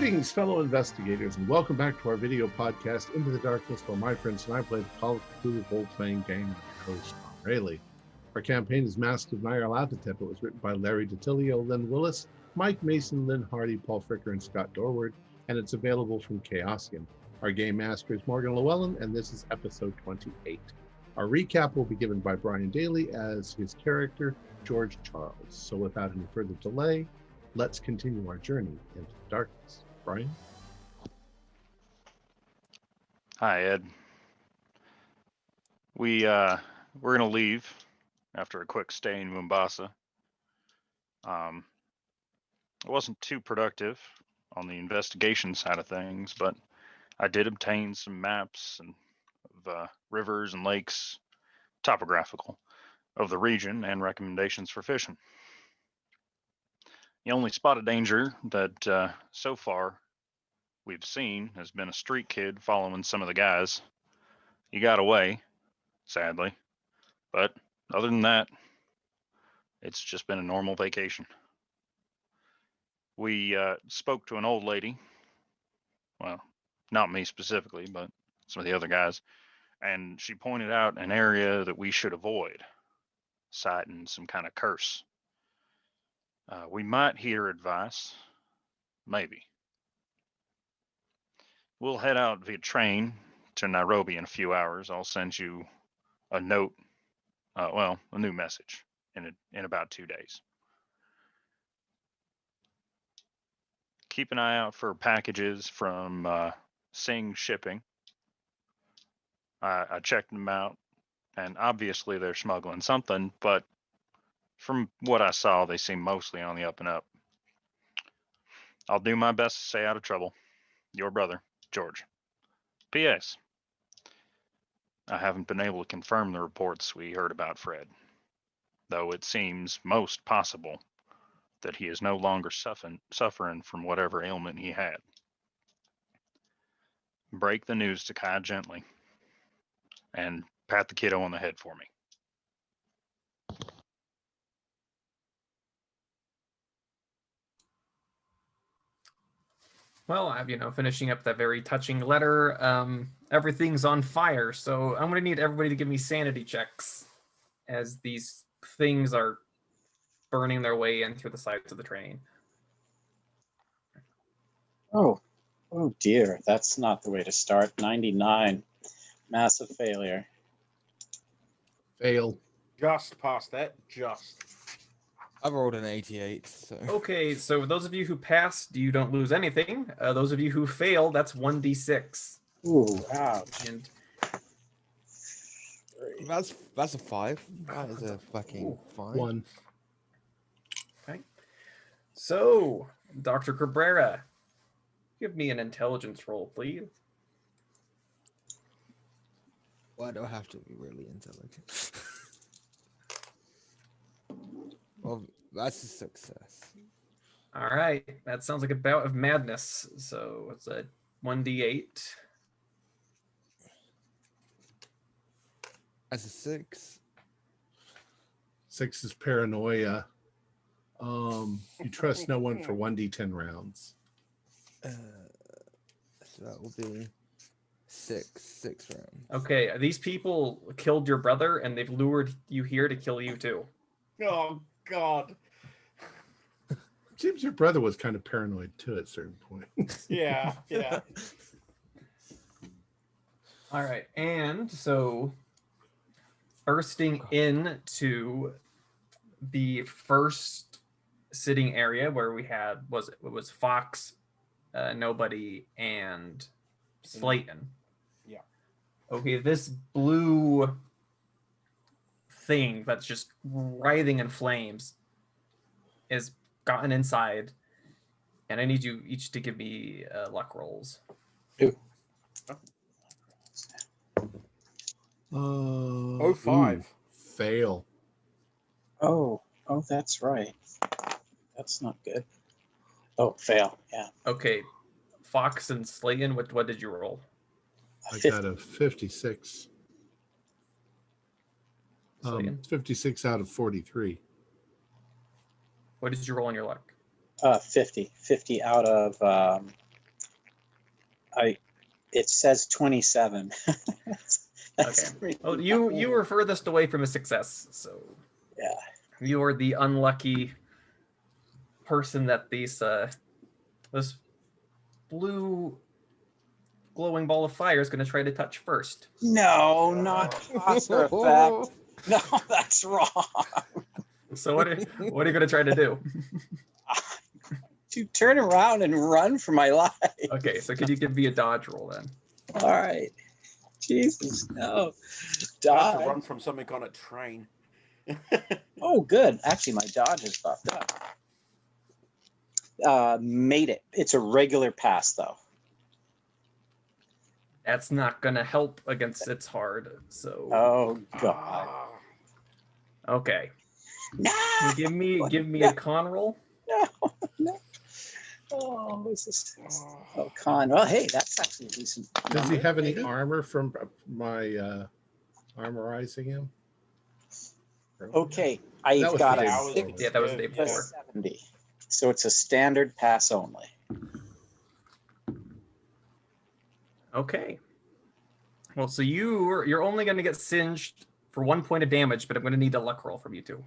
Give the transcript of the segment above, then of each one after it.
Greetings, fellow investigators, and welcome back to our video podcast, Into the Darkness, where my friends and I play the Call of Cthulhu role-playing game with my host, Tom Rayleigh. Our campaign is Mask of Nyarlathotep. It was written by Larry DiTilio, Lynn Willis, Mike Mason, Lynn Hardy, Paul Fricker, and Scott Dorward, and it's available from Chaosium. Our game master is Morgan Llewellyn, and this is episode 28. Our recap will be given by Brian Daly as his character, George Charles. So without any further delay, let's continue our journey into the darkness. Brian? Hi, Ed. We're going to leave after a quick stay in Mombasa. It wasn't too productive on the investigation side of things, but I did obtain some maps of rivers and lakes, topographical, of the region and recommendations for fishing. The only spot of danger that so far we've seen has been a street kid following some of the guys. He got away, sadly, but other than that, it's just been a normal vacation. We spoke to an old lady, well, not me specifically, but some of the other guys, and she pointed out an area that we should avoid, citing some kind of curse. We might hear advice, maybe. We'll head out via train to Nairobi in a few hours. I'll send you a note, a new message in about 2 days. Keep an eye out for packages from Sing Shipping. I checked them out, and obviously they're smuggling something, but from what I saw, they seem mostly on the up and up. I'll do my best to stay out of trouble. Your brother, George. P.S. I haven't been able to confirm the reports we heard about Fred, though it seems most possible that he is no longer suffering from whatever ailment he had. Break the news to Kai gently, and pat the kiddo on the head for me. Well, finishing up that very touching letter, everything's on fire, so I'm going to need everybody to give me sanity checks as these things are burning their way in through the sides of the train. Oh dear, that's not the way to start. 99. Massive failure. Fail. Just past that, just. I rolled an 88, so... Okay, so those of you who passed, you don't lose anything. Those of you who fail, that's 1d6. Ooh, ouch. And That's a 5. That is a fucking 5. 1. okay. So, Dr. Cabrera, give me an intelligence roll, please. Why do I have to be really intelligent? Well, that's a success. All right, that sounds like a bout of madness. So it's a 1d8. That's a 6. 6 is paranoia. You trust no one for 1d10 rounds. So that will be 6 rounds. Okay, these people killed your brother, and they've lured you here to kill you too. Oh, God. Seems your brother was kind of paranoid too at certain points. Yeah. All right, and so bursting into the first sitting area where we had it was Fox, Nobody, and Slayton. Yeah. Okay, this blue thing that's just writhing in flames is gotten inside, and I need you each to give me luck rolls. Ooh. 05. Fail. Oh, that's right. That's not good. Oh, fail. Yeah. Okay, Fox and Slayton, what did you roll? I got a 56. Slayton? 56 out of 43. What did you roll on your luck? 50 out of It says 27. Okay. really Oh, you low. were furthest away from a success, so Yeah. you are the unlucky person that this blue glowing ball of fire is going to try to touch first. No, not phosphor effect. No, that's wrong. So what are you going to try to do? To turn around and run for my life. Okay, so could you give me a dodge roll then? All right. Jesus, no. I have to Dodge. run from something on a train. Oh, good. Actually, my dodge is buffed up. Made it. It's a regular pass, though. That's not going to help against its hard. So Oh, God. Ah. okay, No! give me a con roll. No, no. Oh, is this? Oh, con. Well, hey, that's actually a decent. Does he number, have any maybe. armor from my armorizing him? Okay, That I've was got the a day was- before. Yeah, that was the day Yeah. before. 70. So it's a standard pass only. Okay. Well, so you're only going to get singed for 1 point of damage, but I'm going to need a luck roll from you two.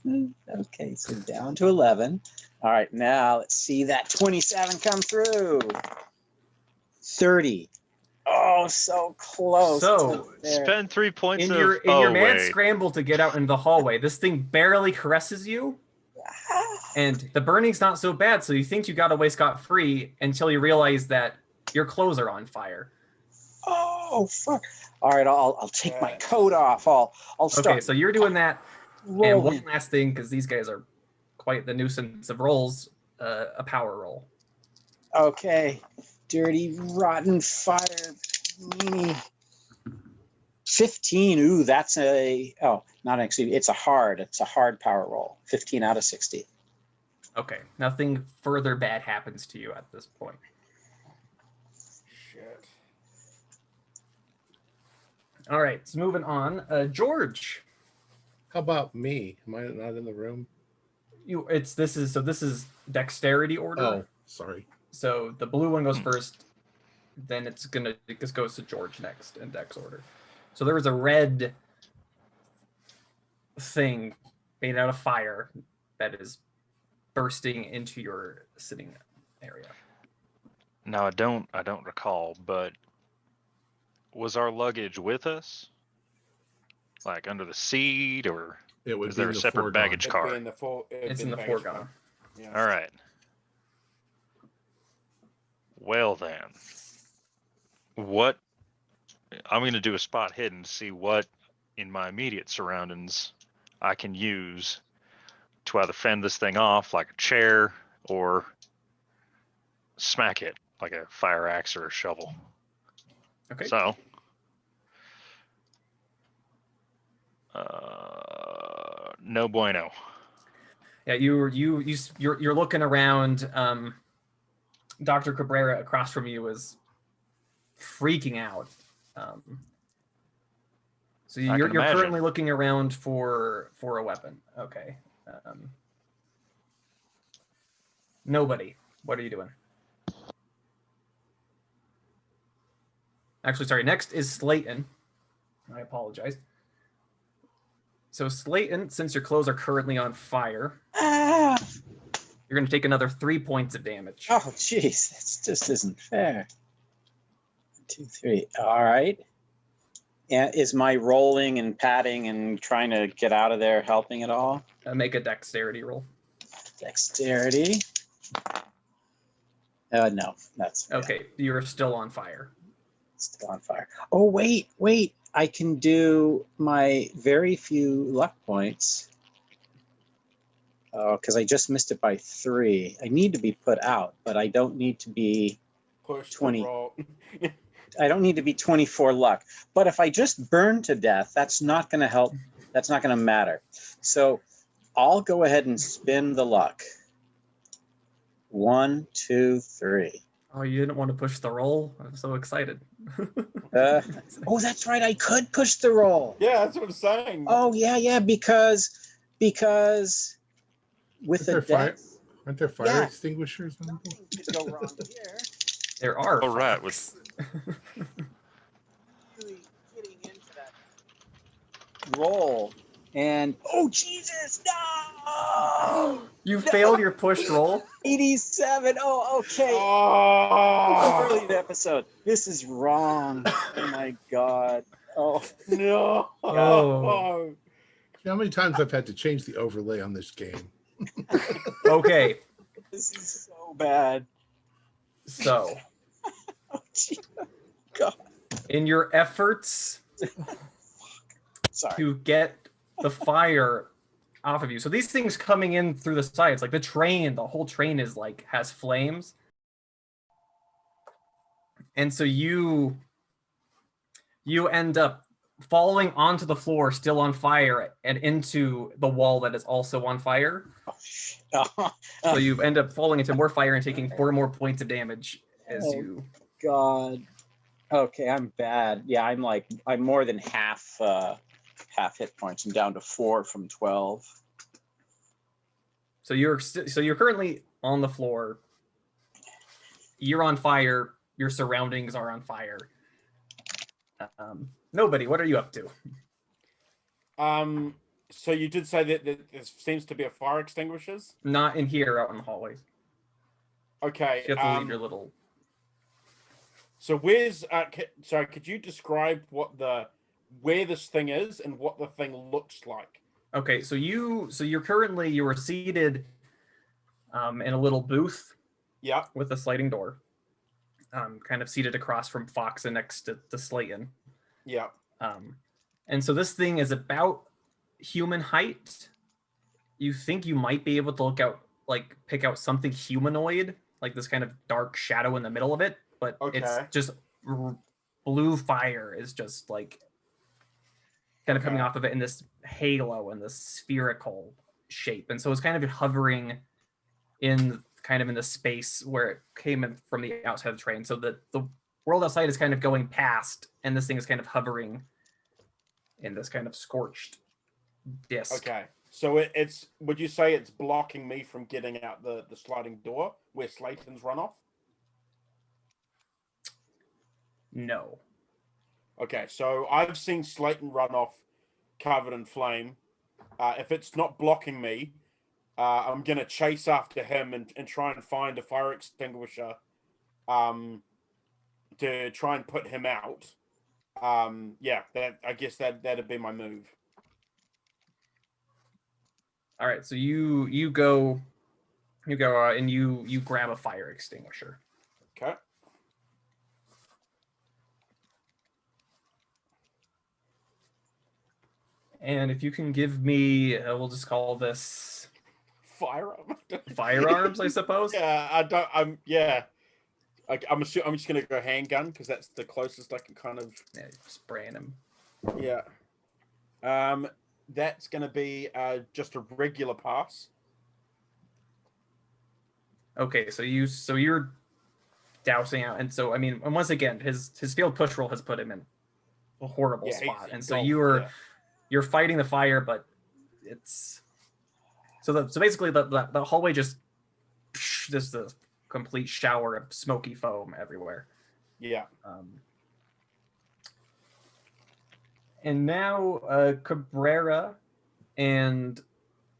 Okay, so down to 11. All right, now let's see that 27 come through. 30. Oh, so close. So, There. Spend 3 points In of your mad wait. scramble to get out into the hallway, this thing barely caresses you, and the burning's not so bad, so you think you got away scot-free until you realize that your clothes are on fire. Oh, fuck. All right, I'll take my coat off. I'll start. Okay, so you're doing that, and rolling. one last thing, because these guys are quite the nuisance of rolls, a power roll. Okay, dirty, rotten fire. Meanie. 15. Ooh, that's not actually. It's a hard power roll. 15 out of 60. Okay, nothing further bad happens to you at this point. Shit. All right, so moving on. George, How about me? Am I not in the room? this is dexterity order. Oh, sorry. So the blue one goes first, then it just goes to George next in dex order. So there was a red thing made out of fire that is bursting into your sitting area. Now I don't recall, but was our luggage with us? Like under the seat, or It would is be there in a the separate foregone. baggage It'd car? be in the It's in the baggage foregone. car. Yeah. All right. Well then, what I'm going to do a spot hidden to see what in my immediate surroundings I can use to either fend this thing off like a chair or smack it like a fire axe or a shovel. Okay. So, no bueno. Yeah, you're looking around. Dr. Cabrera across from you is freaking out. So I you're can imagine. currently looking around for a weapon. Okay. Nobody. What are you doing? Actually, sorry. Next is Slayton. I apologize. So Slayton, since your clothes are currently on fire, Ah! you're going to take another 3 points of damage. Oh, jeez, this just isn't fair. 2, 3. All right. And is my rolling and patting and trying to get out of there helping at all? Make a dexterity roll. Dexterity. No, that's Okay, you're still on fire. still on fire. Oh, wait. I can do my very few luck points. Oh, because I just missed it by 3. I need to be put out, but I don't need to be Push the 20. roll. I don't need to be 24 luck. But if I just burn to death, that's not going to help. That's not going to matter. So I'll go ahead and spin the luck. 1, 2, 3. Oh, you didn't want to push the roll? I'm so excited. Oh, that's right. I could push the roll. Yeah, that's what I'm saying. Oh, yeah, because with Is the there fire? death. Aren't there fire Yeah. extinguishers on board? Nothing could go wrong here. There are. Oh, right, fox. Really getting into that roll. And oh Jesus, no! You failed your push roll. 87. Oh, okay. Oh Early in the episode. This is wrong. Oh my god. Oh, no! Oh. See how many times I've had to change the overlay on this game? Okay, this is so bad. so Oh, gee. God. in your efforts Sorry. to get the fire off of you, so these things coming in through the sides, like the whole train is like has flames, and so you end up falling onto the floor, still on fire, and into the wall that is also on fire. Oh, shit. Oh, So you end up falling into more fire and taking 4 more points of damage as Oh. you. God. Okay, I'm bad. Yeah, I'm more than half hit points. I'm down to 4 from 12. So you're currently on the floor. You're on fire. Your surroundings are on fire. Nobody, what are you up to? So you did say that there seems to be a fire extinguishers. Not in here, out in the hallways. Okay. You have to leave your little. So where's sorry? Could you describe where this thing is and what the thing looks like? Okay, so you were seated in a little booth Yeah. with a sliding door, kind of seated across from Fox and next to Slayton. Yeah. And so this thing is about human height. You think you might be able to pick out something humanoid, like this kind of dark shadow in the middle of it, but it's Okay. just blue fire is just like kind of coming Okay. off of it in this halo and this spherical shape. And so it's kind of hovering in the space where it came in from the outside of the train. So the world outside is kind of going past, and this thing is kind of hovering in this kind of scorched disc. Okay. So it's would you say it's blocking me from getting out the sliding door where Slayton's run off? No. Okay, so I've seen Slayton run off covered in flame. If it's not blocking me, I'm going to chase after him and try and find a fire extinguisher to try and put him out. Yeah, I guess that'd be my move. All right, so you go and you grab a fire extinguisher. Okay. And if you can give me, we'll just call this Firearm. firearms, I suppose. Yeah, I don't. Yeah. I'm just gonna go handgun because that's the closest I can kind of. Yeah, spraying him. Yeah. That's gonna be just a regular pass. Okay, so you're dousing out, and so I mean, and once again, his field push roll has put him in a horrible Yeah, spot, he's and so engulfed, you're fighting the fire, but it's so basically the hallway just a complete shower of smoky foam everywhere. Yeah. And now Cabrera and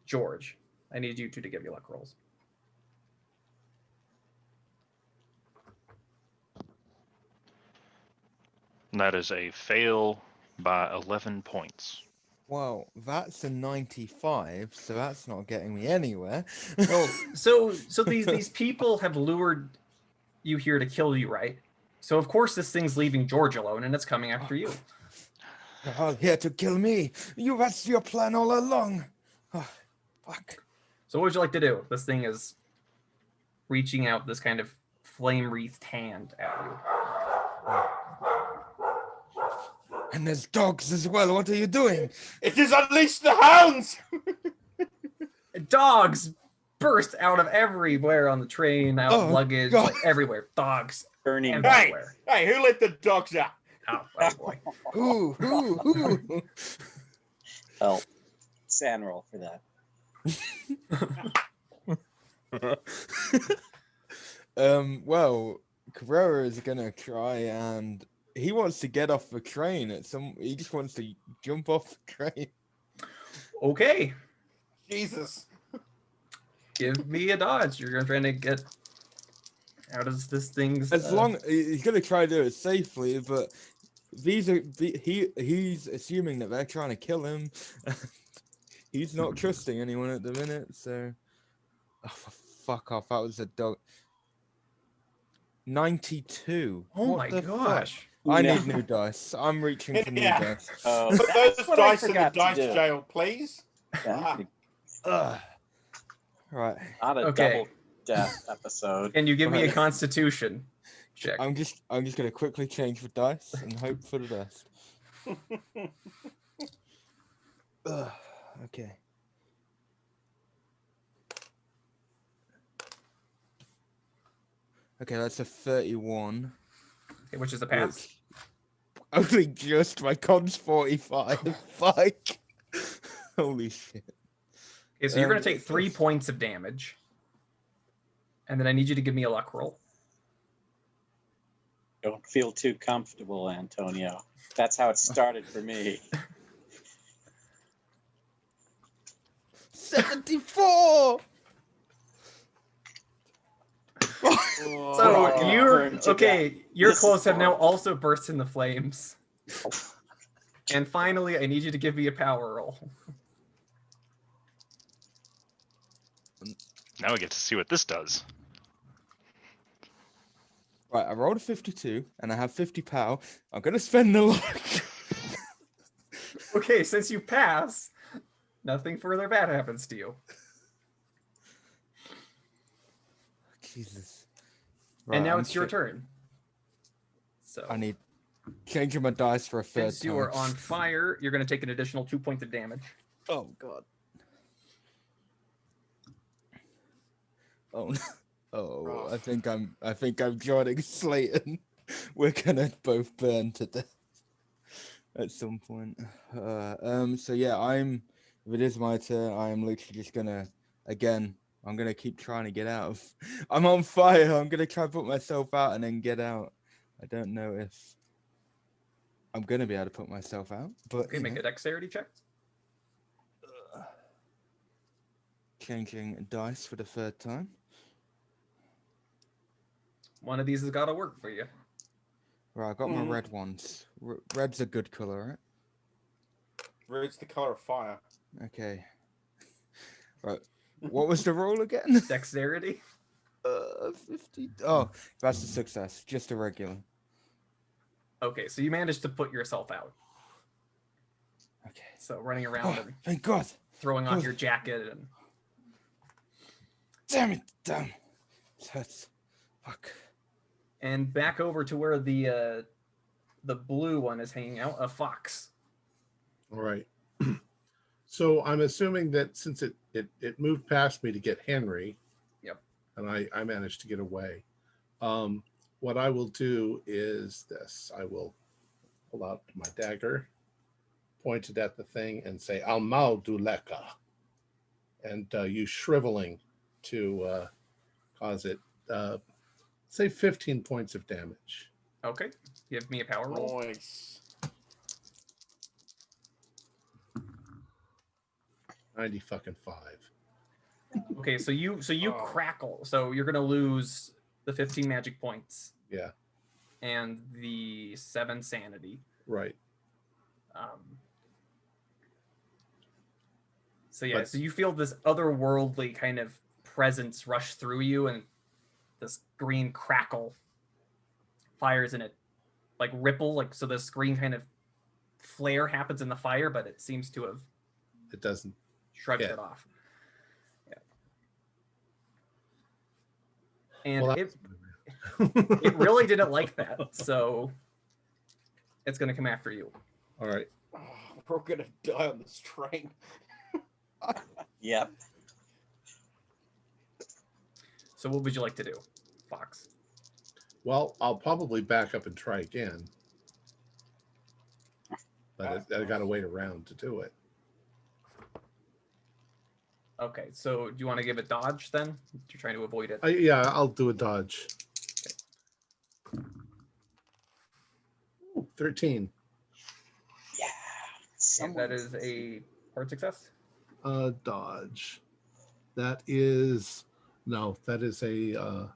George, I need you two to give me luck rolls. That is a fail by 11 points. Well, that's a 95, so that's not getting me anywhere. Well, so these people have lured you here to kill you, right? So of course this thing's leaving George alone and it's coming after you. You're all here to kill me. That's your plan all along. Oh, fuck. So what would you like to do? This thing is reaching out this kind of flame-wreathed hand at you. And there's dogs as well. What are you doing? It is unleash the hounds. Dogs burst out of everywhere on the train, out of Oh, luggage, God. like everywhere. Dogs Burning. Hey, everywhere. hey, who let the dogs out? Oh boy. Who? Help. Sand roll for that. Well, Carrera is gonna try, and he wants to get off the train he just wants to jump off the train. Okay, Jesus. give me a dodge. You're trying to get out of this thing's. As long he's gonna try to do it safely, but he's assuming that they're trying to kill him. He's not trusting anyone at the minute, so fuck off. That was a dog. 92. Oh What my the fuck? gosh. I No. need new dice. I'm reaching for new Yeah. dice. Oh, Put that's those what I dice in the forgot to dice do. jail, please. Yeah, Ugh. Right. not a Okay. double death episode. Can you give me a Right. Constitution check? I'm just gonna quickly change the dice and hope for the best. Ugh. Okay. Okay, that's a 31. Okay, which is a pass. Which only just my con's 45. Fuck. Holy shit. Okay, so you're going Um, to take 3 points of damage. And then I need you to give me a luck roll. Don't feel too comfortable, Antonio. That's how it started for me. 74. So Oh, you're burned to okay. Your This is clothes have now horrible. also burst into flames. And finally, I need you to give me a power roll. Now we get to see what this does. Right, I rolled a 52 and I have 50 pow. I'm gonna spend the luck. Okay, since you pass, nothing further bad happens to you. Jesus. And now I'm it's your cha- turn. So I need changing my dice for a third since you time. are on fire, you're going to take an additional 2 points of damage. Oh god. Oh no. Oh, I think I'm joining Slayton. We're gonna both burn to death at some point. So yeah, if it is my turn, I am literally just gonna I'm gonna keep trying to get out of. I'm on fire. I'm gonna try to put myself out and then get out. I don't know if I'm gonna be able to put myself out, but Okay, make a dexterity check. changing dice for the third time. One of these has got to work for you. Right, I got my red ones. Red's a good color, right? Red's the color of fire. Okay. Right. What was the roll again? Dexterity. 50. Oh, that's a success. Just a regular. Okay, so you managed to put yourself out. Okay. So running around Oh, and thank God. throwing off your jacket and Damn it. Damn. That's fuck. back over to where the blue one is hanging out, a fox. All right. So I'm assuming that since it moved past me to get Henry, Yep. and I managed to get away. What I will do is this: I will pull out my dagger, point it at the thing, and say "Almal Duleka," and use shriveling to cause it say 15 points of damage. Okay, give me a power roll. Nice. 90 fucking 5. Okay, so you Oh. crackle. So you're gonna lose the 15 magic points Yeah, and the 7 sanity. right. So yeah, But- so you feel this otherworldly kind of presence rush through you, and this green crackle fires in it, like ripple, like so. The screen kind of flare happens in the fire, but it seems to have It doesn't. shrugged Yeah. it off. Yeah, and Well, it really didn't like that, so it's gonna come after you. all right. Oh, we're gonna die on this train. Yep. So what would you like to do, Fox? Well, I'll probably back up and try again. But I got to wait around to do it. Okay, so do you want to give it dodge then? You're trying to avoid it. Yeah, I'll do a dodge. Ooh, 13. Yeah. And that is a hard success. Dodge. That is a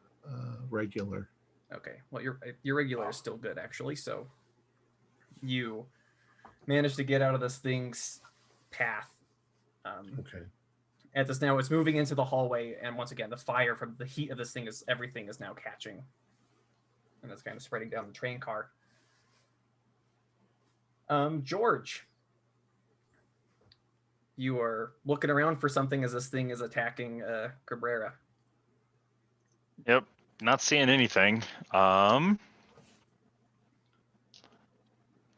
regular. Okay, well your regular is still good actually. So you managed to get out of this thing's path. Okay. At this now, it's moving into the hallway, and once again, the fire from the heat of this thing everything is now catching, and it's kind of spreading down the train car. George, you are looking around for something as this thing is attacking Cabrera. Yep, not seeing anything.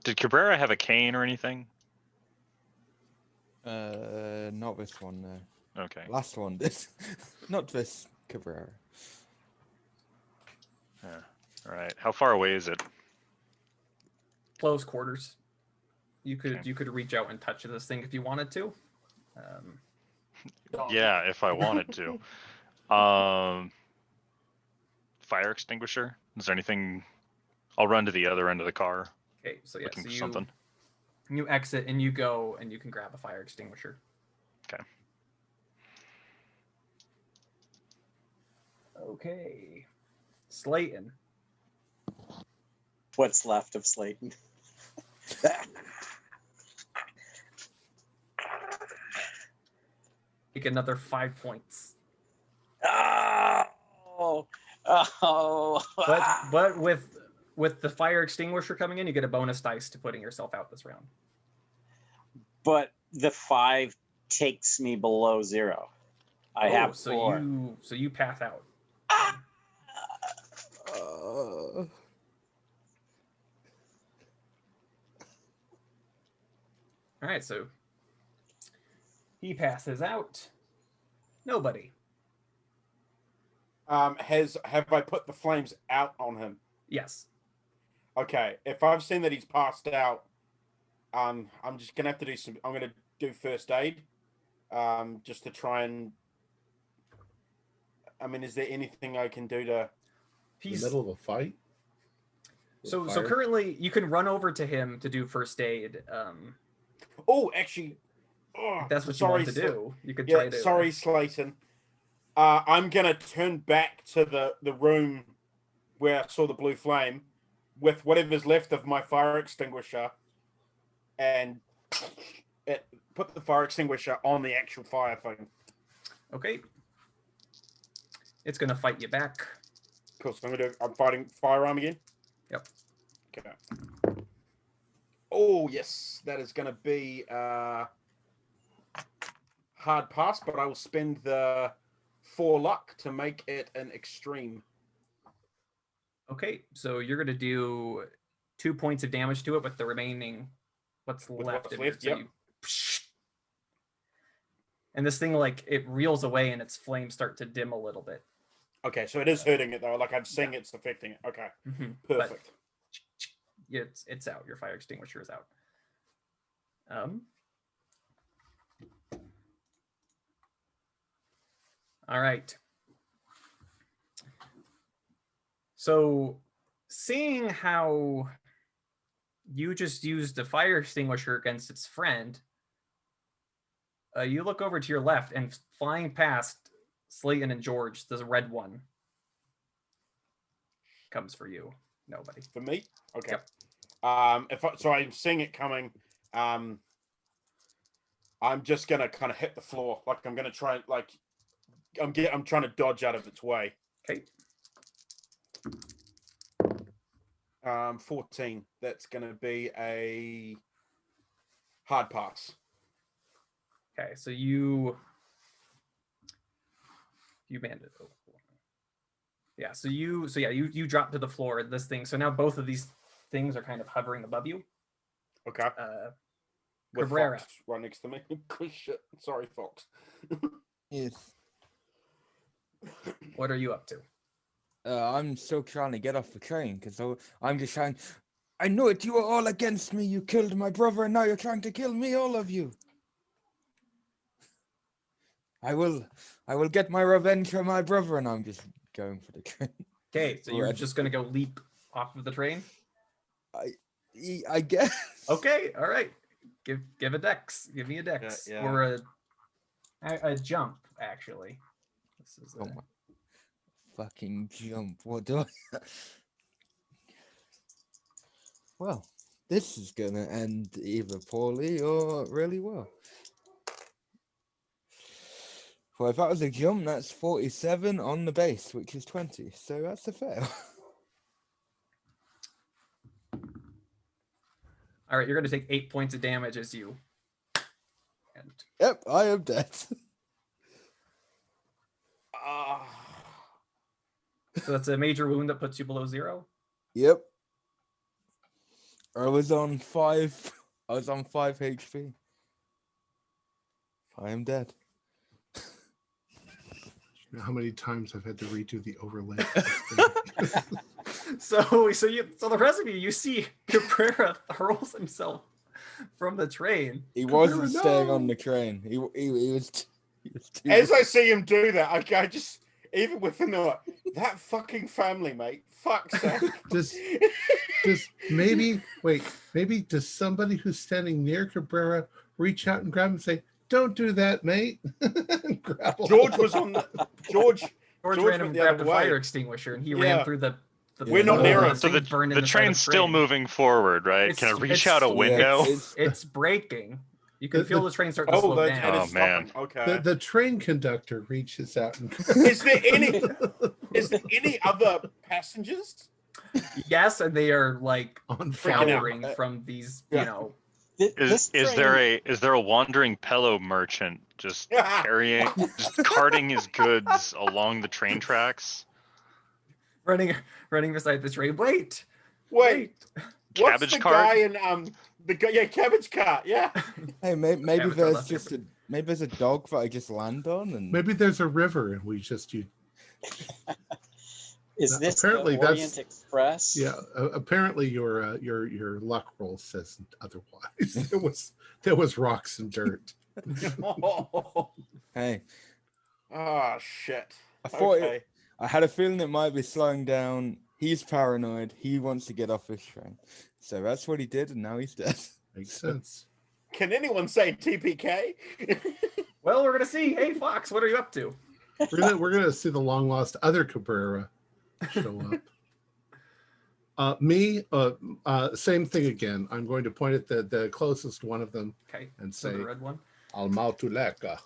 Did Cabrera have a cane or anything? Not this one. No. Okay. Last one. This, not this Cabrera. Yeah. All right. How far away is it? Close quarters. You could Okay. you could reach out and touch this thing if you wanted to. Yeah, if I wanted to. Fire extinguisher. Is there anything? I'll run to the other end of the car Okay, so yeah, looking so for something. you exit and you go and you can grab a fire extinguisher. Okay. Okay. Slayton. What's left of Slayton? Take another 5 points. Oh, oh. But with the fire extinguisher coming in, you get a bonus dice to putting yourself out this round. But the 5 takes me below 0. I have 4. So you pass out. All right, so he passes out. Nobody. Have I put the flames out on him? Yes. Okay. If I've seen that he's passed out, I'm just gonna have to I'm gonna do first aid, just to try and. I mean, is there anything I can do to? In the middle of a fight. So Fire? currently you can run over to him to do first aid. Oh, actually, If that's what you want to do. You could try to. Sorry, Slayton. I'm gonna turn back to the room where I saw the blue flame, with whatever's left of my fire extinguisher, and put the fire extinguisher on the actual fire thing. Okay. It's gonna fight you back. Cool. So I'm fighting firearm again. Yep. Okay. Oh yes, that is gonna be hard pass, but I will spend the 4 luck to make it an extreme. Okay, so you're gonna do 2 points of damage to it with the remaining what's With left what's of left, it. So yep. and this thing like it reels away and its flames start to dim a little bit. Okay, so it is hurting it though. Like I'm seeing it's affecting it. Okay, perfect. But it's out. Your fire extinguisher is out. All right. So, seeing how you just used a fire extinguisher against its friend, you look over to your left and flying past Slayton and George, the red one comes for you. Nobody. For me, okay. Yep. So I'm seeing it coming. I'm just gonna kind of hit the floor. Like I'm gonna try like I'm trying to dodge out of its way. Okay. 14. That's gonna be a hard pass. Okay, so you manned it. Yeah, so you drop to the floor this thing. So now both of these things are kind of hovering above you. Okay. With Cabrera. Fox right next to me. Good shit. Sorry, Fox. Yes. What are you up to? I'm still trying to get off the train because I'm just trying. I know it. You were all against me. You killed my brother, and now you're trying to kill me, all of you. I will get my revenge on my brother, and I'm just going for the train. Okay, so you're Right. just gonna go leap off of the train. I guess. Okay, all right. Give a dex. Give me a dex yeah. or a jump. Actually, this is Oh my fucking jump! What do I? Well, this is gonna end either poorly or really well. Well, if that was a jump, that's 47 on the base, which is 20. So that's a fail. all right. You're gonna take 8 points of damage as you. And Yep, I am dead. so that's a major wound that puts you below 0. Yep. I was on 5 HP. I am dead. You know how many times I've had to redo the overlay? So the rest of you see Cabrera hurls himself from the train. He Cabrera, wasn't staying no! on the train. He was too As I see him do that, I just, even within that fucking family, mate. Fuck's sake. Just maybe does somebody who's standing near Cabrera reach out and grab him and say, "Don't do that, mate." And grab George him. was on the George George ran went and the grabbed other a fire way. extinguisher, and he Yeah. ran through the. We're not near him. So thing burned in the side of train's still train. moving forward, right? Can I It's- reach out a it's- window? It's breaking. You can The- feel the- the train starting to Oh, slow and down. it's Oh, man. stopping. Okay. The train conductor reaches out and Is there any other passengers? Yes, and they are like on Freaking fire. out. cowering from these, Yeah. you know. Is there a wandering pillow merchant just carting his goods along the train tracks? running beside the train. Wait. What's Cabbage the cart? guy in cabbage cart? Yeah. Hey, maybe Avatar there's left just maybe there's a dog that I just land on, and Maybe there's a river and we just Is Now, this apparently the that's- Orient Express? yeah. Apparently your luck roll says otherwise. there was rocks and dirt. hey, Oh shit. I thought Okay. I had a feeling it might be slowing down. He's paranoid. He wants to get off this train, so that's what he did, and now he's dead. Makes sense. Can anyone say TPK? Well, we're gonna see. Hey, Fox, what are you up to? We're gonna see the long lost other Cabrera show up. Same thing again. I'm going to point at the closest one of them Okay. and So say, the red one. "Al Mautuleka,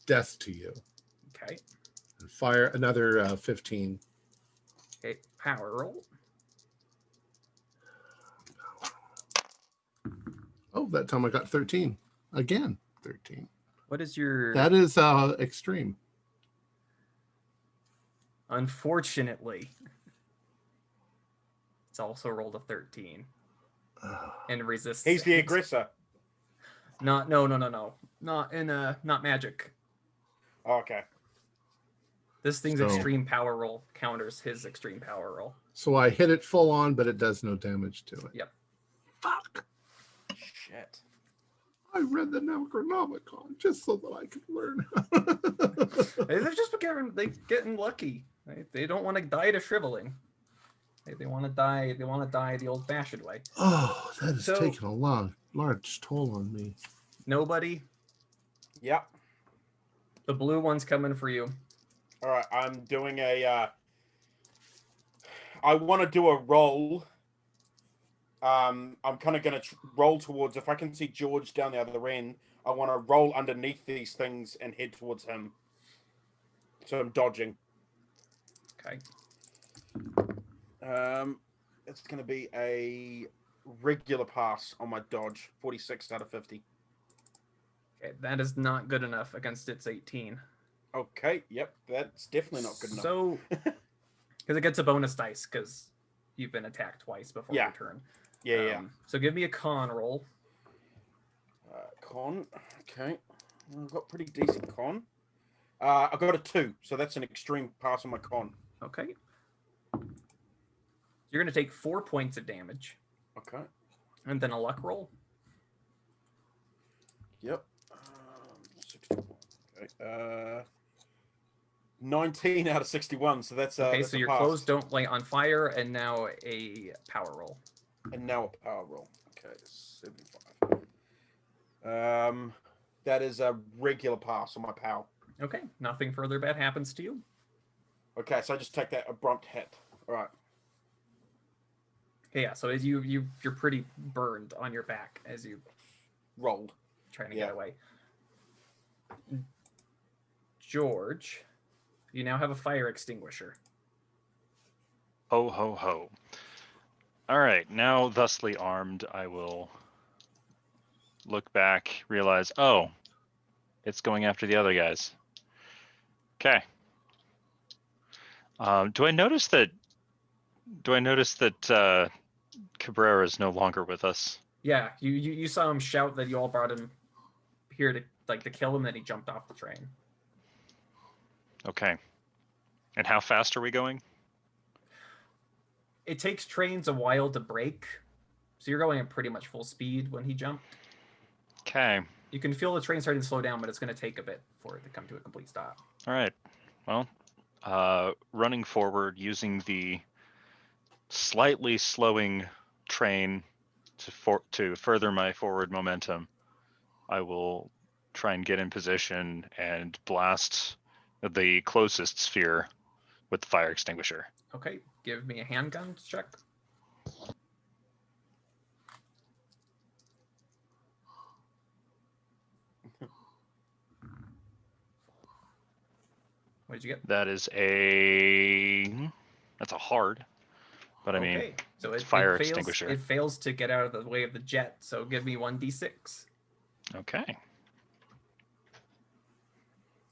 death to you." Okay. And fire another 15. Okay. Power roll. Oh, that time I got 13 again. 13. What is your? That is extreme. Unfortunately, it's also rolled a 13 and resists. He's the aggressor. No. Not in not magic. Okay. This thing's So- extreme power roll counters his extreme power roll. So I hit it full on, but it does no damage to it. Yep. Fuck. Shit. I read the Necronomicon just so that I could learn. They're just getting lucky. They don't want to die to shriveling. They want to die. They want to die the old-fashioned way. Oh, that has So- taken a large toll on me. Nobody. Yep. The blue one's coming for you. All right. I'm doing a. I want to do a roll. I'm kind of going to roll towards. If I can see George down the other end, I want to roll underneath these things and head towards him. So I'm dodging. Okay. It's going to be a regular pass on my dodge. 46 out of 50. Okay, that is not good enough against its 18. Okay. Yep. That's definitely not good enough. So, because it gets a bonus dice because you've been attacked twice before Yeah. your turn. Yeah. So give me a con roll. Con. Okay. I've got pretty decent con. I got a 2, so that's an extreme pass on my con. Okay. You're going to take 4 points of damage Okay. and then a luck roll. Yep. 64. Okay. 19 out of 61. So that's Okay, that's so a your pass. clothes don't light on fire, and now a power roll. And now a power roll. Okay, 75. That is a regular pass on my pal. Okay, nothing further bad happens to you. Okay, so I just take that abrupt hit. All right. Okay, yeah. So as you're pretty burned on your back as you Rolled. trying to Yeah. get away. George, you now have a fire extinguisher. Ho, ho, ho. All right, now thusly armed, I will look back, realize, oh, it's going after the other guys. Okay. Do I notice that Cabrera is no longer with us? Yeah, you saw him shout that you all brought him here to kill him, then he jumped off the train. Okay. And how fast are we going? It takes trains a while to break, so you're going at pretty much full speed when he jumped. Okay. You can feel the train starting to slow down, but it's going to take a bit for it to come to a complete stop. All right. Well, running forward, using the slightly slowing train to further my forward momentum, I will try and get in position and blast the closest sphere with the fire extinguisher. Okay, give me a handgun check. What did you get? That's a hard, but I mean, Okay, so it's it fire fails. extinguisher. It fails to get out of the way of the jet. So give me 1d6. Okay.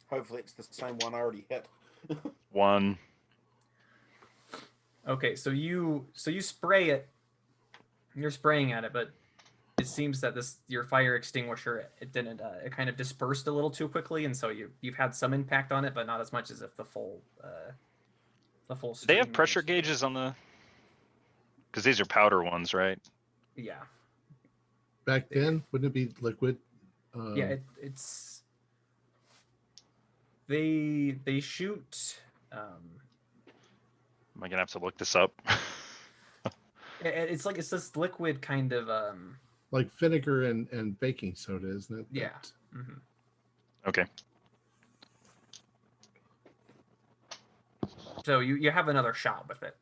Hopefully it's the same one I already hit. 1. Okay, so you spray it. You're spraying at it, but it seems that your fire extinguisher it didn't it kind of dispersed a little too quickly, and so you've had some impact on it, but not as much as if the full Do they stream have pressure managed to get it. gauges on the? Because these are powder ones, right? Yeah, Back then, wouldn't it be liquid? yeah. It's they shoot. Am I gonna have to look this up? It's like it's this liquid kind of like vinegar and baking soda, isn't it? yeah. That- Mhm. Okay. So you have another shot with it.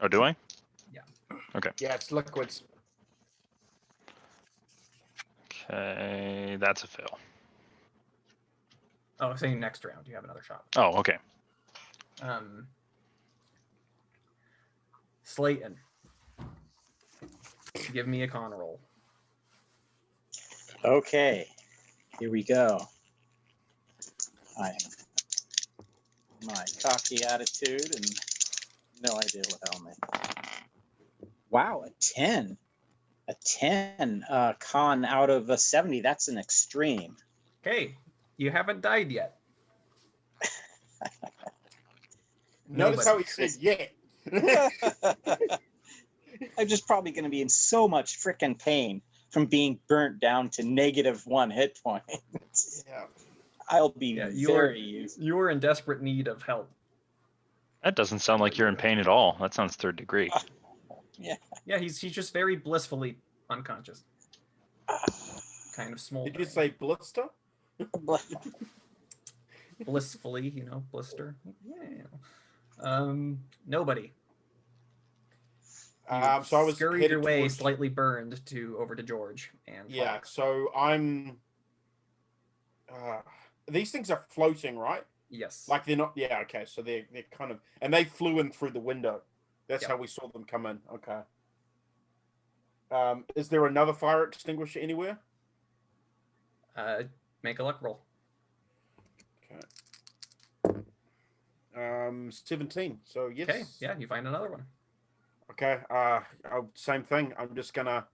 Oh, do I? Yeah. Okay. Yeah, it's liquids. Okay, that's a fail. Oh, saying next round you have another shot. Oh, okay. Slayton, give me a con roll. Okay, here we go. I have my cocky attitude and no idea what hell me. Wow, a 10. A 10 con out of a 70. That's an extreme. Okay, you haven't died yet. Notice how he said yeah. I'm just probably going to be in so much freaking pain from being burnt down to -1 hit point. Yeah. I'll be Yeah, very you are in desperate need of help. That doesn't sound like you're in pain at all. That sounds 3rd degree. Yeah, he's just very blissfully unconscious. Kind of smoldering. Did you say blister? Blissfully, blister. Yeah. Nobody. So I was scurried headed your way, towards- slightly burned over to George and Yeah, Fox. so I'm. These things are floating, right? Yes. Like they're not. Yeah, okay. So they're kind of, and they flew in through the window. That's Yep. how we saw them come in. Okay. Is there another fire extinguisher anywhere? Make a luck roll. Okay. 17. So yes. Okay. Yeah, you find another one. Okay. Same thing. I'm just gonna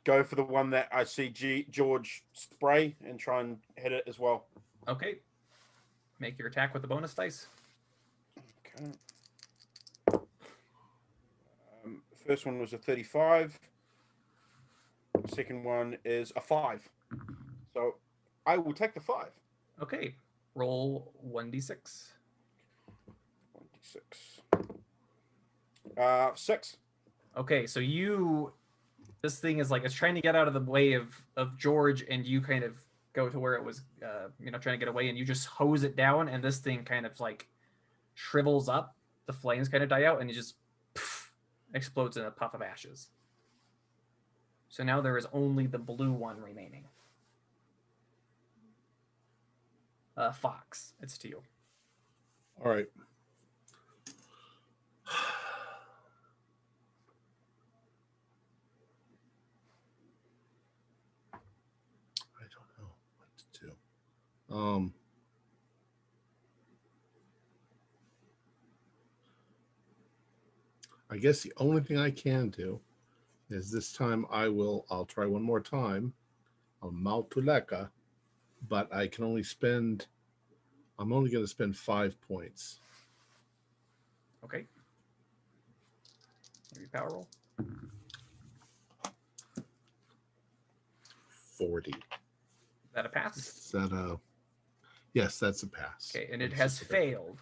go for the one that I see George spray and try and hit it as well. Okay. Make your attack with the bonus dice. Okay. First one was a 35. Second one is a 5. So I will take the 5. Okay, roll 1d6. 1d6. 6. Okay, so this thing is like it's trying to get out of the way of George, and you kind of go to where it was, trying to get away, and you just hose it down, and this thing kind of like shrivels up. The flames kind of die out, and it just explodes in a puff of ashes. So now there is only the blue one remaining. Fox, it's to you. All right. I don't know what to do. I guess the only thing I can do is this time I'll try one more time on Maltuleka, but I'm only going to spend 5 points. Okay. Maybe power roll. 40. Is that a pass? Is that yes, that's a pass. Okay, and it has failed.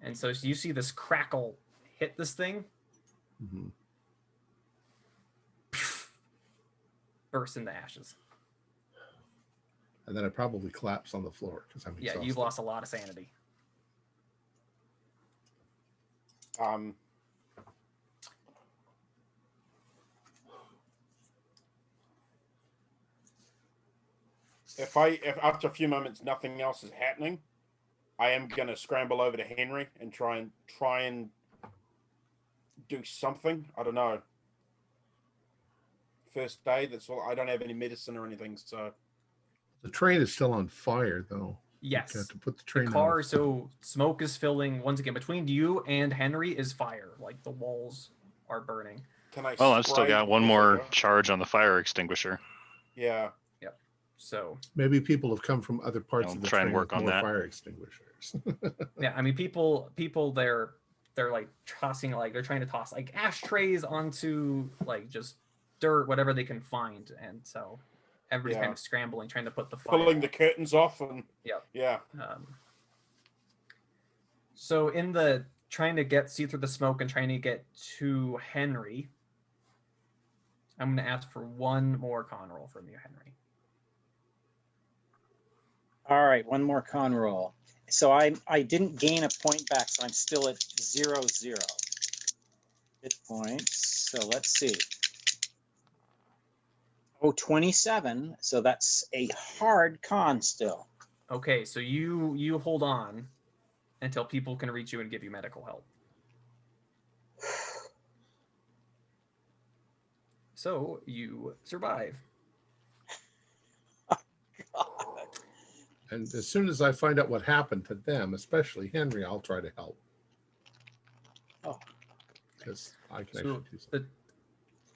And so you see this crackle hit this thing. Mm-hmm. Burst into ashes. And then I probably collapse on the floor because I'm exhausted. Yeah, you've lost a lot of sanity. If after a few moments nothing else is happening, I am gonna scramble over to Henry and try and do something. I don't know. First aid. That's all. I don't have any medicine or anything, so. The train is still on fire, though. Yes. You have to put the train The car, out. so smoke is filling once again between you and Henry is fire. Like the walls are burning. Can I? Well, I've still spray got one as I more go? charge on the fire extinguisher. Yeah. So Maybe people have come from other parts I'll of the try and train work with on more that. fire extinguishers. yeah, I mean people they're like tossing, like they're trying to toss like ashtrays onto like just dirt, whatever they can find, and so everybody's kind of scrambling, trying to put the fire Pulling out. the curtains off and. Yep. Yeah. So in the trying to see through the smoke and trying to get to Henry, I'm going to ask for one more con roll from you, Henry. All right, one more con roll. So I didn't gain a point back, so I'm still at 0-0 hit points. So let's see. Oh, 27. So that's a hard con still. Okay, so you hold on until people can reach you and give you medical help. So you survive. And as soon as I find out what happened to them, especially Henry, I'll try to help. Oh. Because I can actually do something.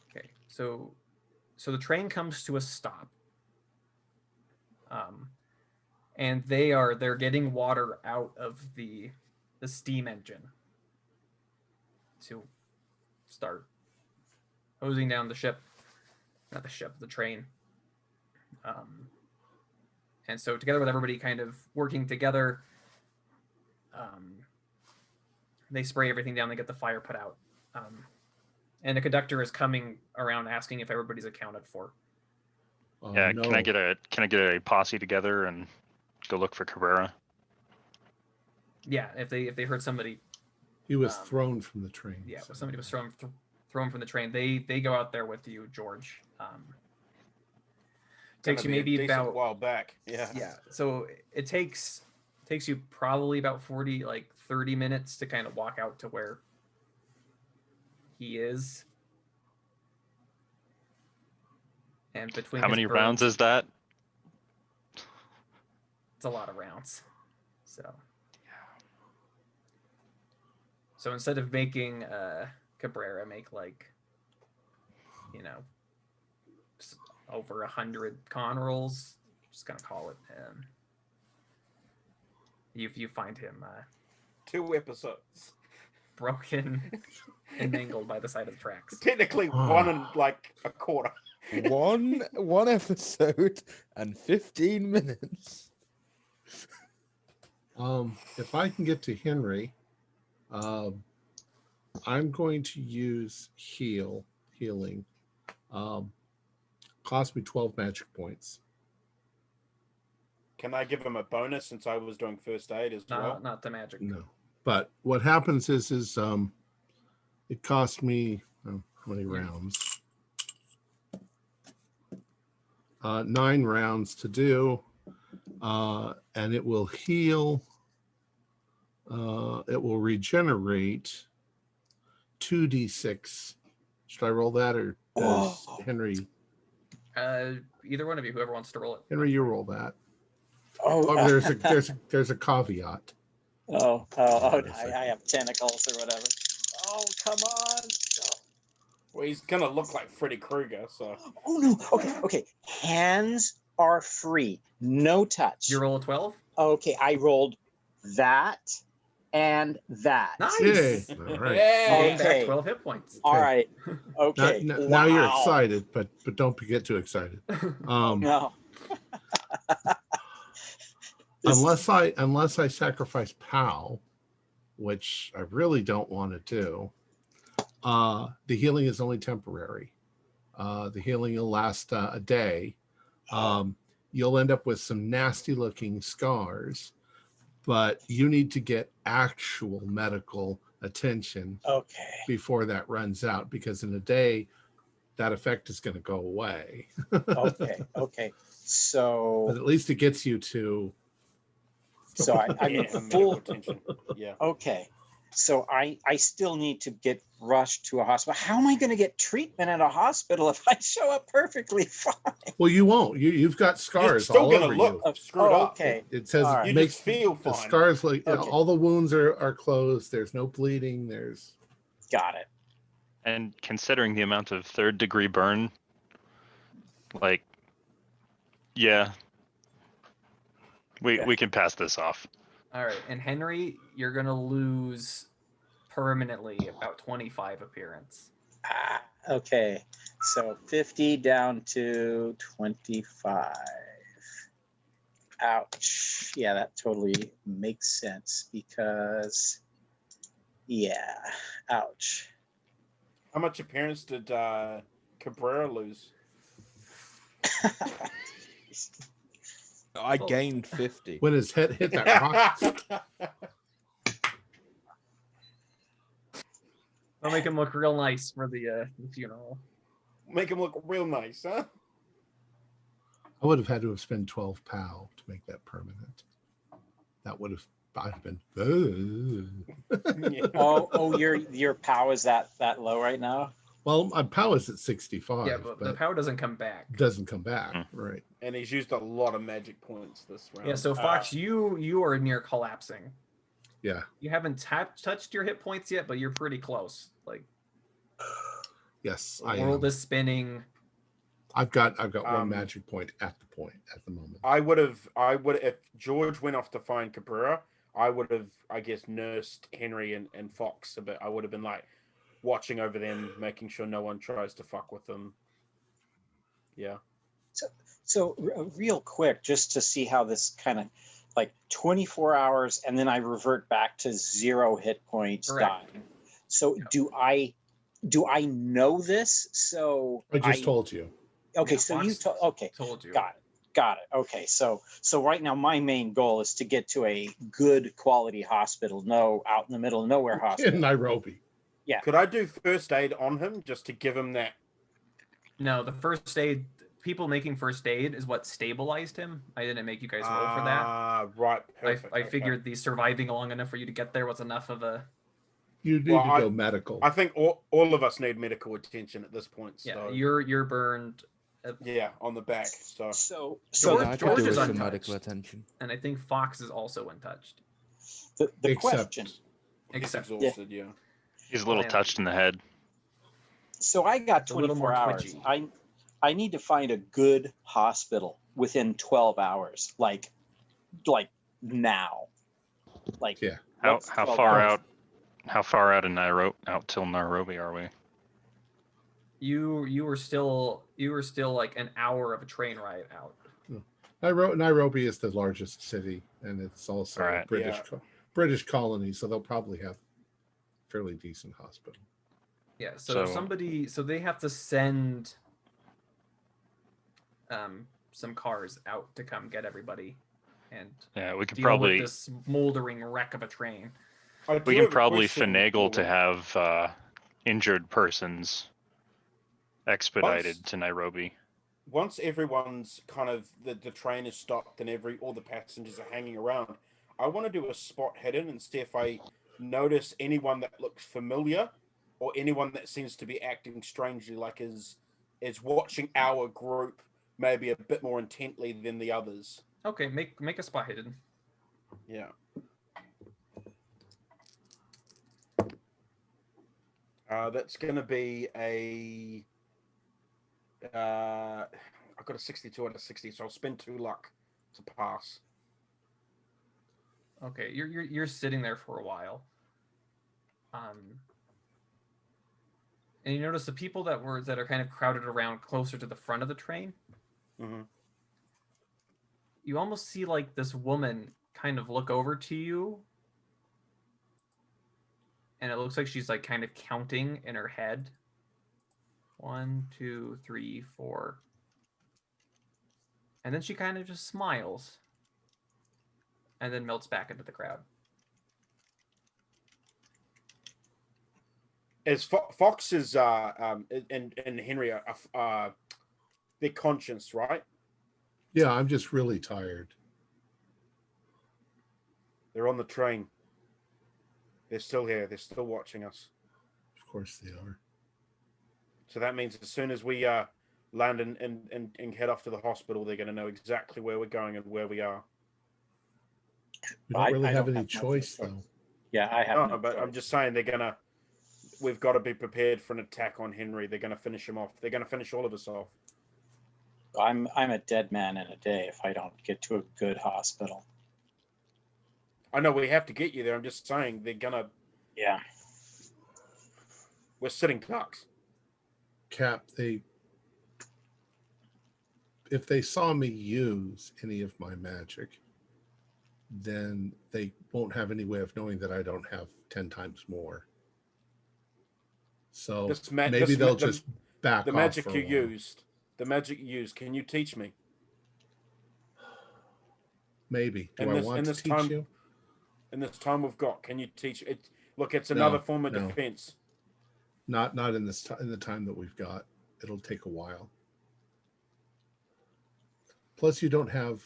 Okay, so the train comes to a stop. And they're getting water out of the steam engine to start hosing down the train. And so together with everybody kind of working together, they spray everything down, they get the fire put out. And the conductor is coming around asking if everybody's accounted for. Yeah, No. can I get a posse together and go look for Cabrera? Yeah, if they heard somebody. He was thrown from the train. Yeah, so. if somebody was thrown from the train, they go out there with you, George. Takes you maybe about a while back. Yeah. Yeah, so it takes you probably about 30 minutes to kind of walk out to where he is. And between how many rounds is that? It's a lot of rounds. So instead of making Cabrera make over 100 con rolls, just gonna call it. You find him 2 episodes broken and mangled by the side of the tracks. Technically 1 and a quarter. one episode and 15 minutes. If I can get to Henry, I'm going to use healing. Cost me 12 magic points. Can I give him a bonus since I was doing first aid as well? Not the magic. No, but what happens is it cost me how many rounds? 9 rounds to do, and it will heal. It will regenerate 2d6. Should I roll that, or does Henry? Either one of you, whoever wants to roll it. Henry, you roll that. Oh, There's a caveat. I have tentacles or whatever. Oh, come on. Well, he's gonna look like Freddy Krueger, so. Oh no. Okay. Hands are free. No touch. You roll a 12? Okay, I rolled that and that. Nice. Yay! All right. Yay! Gain back 12 hit points. All right. Okay. Now you're Wow. excited, but don't get too excited. No. Unless I sacrifice POW, which I really don't want to do, the healing is only temporary. The healing will last a day. You'll end up with some nasty looking scars, but you need to get actual medical attention before that runs out, because in a day that effect is going to go away. Okay. So But at least it gets you to. So I'm Yeah, full. medical attention. Yeah. Okay. So I still need to get rushed to a hospital. How am I going to get treatment at a hospital if I show up perfectly fine? Well, you won't. You've got You're scars still all gonna over look you. screwed up. Okay. It says All it right. You makes just feel the fine. scars like Okay. all the wounds are closed. There's no bleeding. There's Got it. And considering the amount of 3rd degree burn, like, yeah, we can pass this off. All right. And Henry, you're going to lose permanently about 25 appearance. Okay. So 50 down to 25. Ouch. Yeah, that totally makes sense because, yeah, ouch. How much appearance did Cabrera lose? I gained 50. when his head hit that rock. I'll make him look real nice for the funeral. Make him look real nice, huh? I would have had to have spent 12 POW to make that permanent. That would have I've been. Yeah. Oh, your POW is that low right now? Well, my POW is at 65. Yeah, but the power doesn't come back. doesn't come back, right? And he's used a lot of magic points this round. Yeah, so Fox, you are near collapsing. Yeah. You haven't touched your hit points yet, but you're pretty close. Like, Yes, the I world am. is spinning. I've got one magic point at the moment. I would have if George went off to find Cabrera, I would have, I guess, nursed Henry and Fox a bit. I would have been like watching over them, making sure no one tries to fuck with them. Yeah. So real quick, just to see how this kind of like 24 hours, and then I revert back to 0 hit points Correct. dying. So Yeah. do I know this? So I just told you. Okay, Yeah, so Fox you okay. Told you. Got it. Okay, so right now my main goal is to get to a good quality hospital, out in the middle of nowhere hospital. In Nairobi. Could I do first aid on him just to give him that? No, the first aid, people making first aid is what stabilized him. I didn't make you guys roll for that. Right. Perfect. I figured the surviving long enough for you to get there was enough of a. You need Well, to go medical. I think all of us need medical attention at this point. Yeah, So you're burned. yeah, on the back. So So George- I could George do is with some untouched. medical attention. And I think Fox is also untouched. the Except- question. he's Except exhausted. Yeah. He's a little Yeah. touched in the head. So I got It's a little 24 more hours. twitchy. I need to find a good hospital within 12 hours, like now. Like Yeah. How what's how 12 far hours? out? How far out in Nairobi? Out till Nairobi are we? You were still like an hour of a train ride out. Nairobi is the largest city, and it's also a Right. British colony, so they'll probably have fairly decent hospital. Yeah, so they have to send some cars out to come get everybody and Yeah, we could deal probably with this moldering wreck of a train. we can probably finagle to have injured persons expedited to Nairobi. Once everyone's kind of the train is stopped and all the passengers are hanging around, I want to do a spot hidden and see if I notice anyone that looks familiar or anyone that seems to be acting strangely, like is watching our group maybe a bit more intently than the others. Okay, make a spot hidden. Yeah. That's going to be a. I've got a 62 out of 60, so I'll spend 2 luck to pass. Okay, you're sitting there for a while. And you notice the people that are kind of crowded around closer to the front of the train. Mm-hmm. You almost see like this woman kind of look over to you, and it looks like she's like kind of counting in her head. 1, 2, 3, 4. And then she kind of just smiles and then melts back into the crowd. As Fox is and Henry are they're conscious, right? Yeah, I'm just really tired. They're on the train. They're still here. They're still watching us. Of course they are. So that means as soon as we land and head off to the hospital, they're going to know exactly where we're going and where we are. We don't really I have don't any have much of a choice, choice. though. Yeah, I have. No, but I'm just saying we've got to be prepared for an attack on Henry. They're going to finish him off. They're going to finish all of us off. I'm a dead man in a day if I don't get to a good hospital. I know we have to get you there. I'm just saying they're going to. Yeah. We're sitting ducks. Cap, if they saw me use any of my magic, then they won't have any way of knowing that I don't have 10 times more. So maybe they'll just back off. The magic for a you while. used. The magic you used. Can you teach me? Maybe. Do I want to teach you? In this time we've got, can you teach it? Look, it's another form of no. defense. Not in the time that we've got. It'll take a while. Plus, you don't have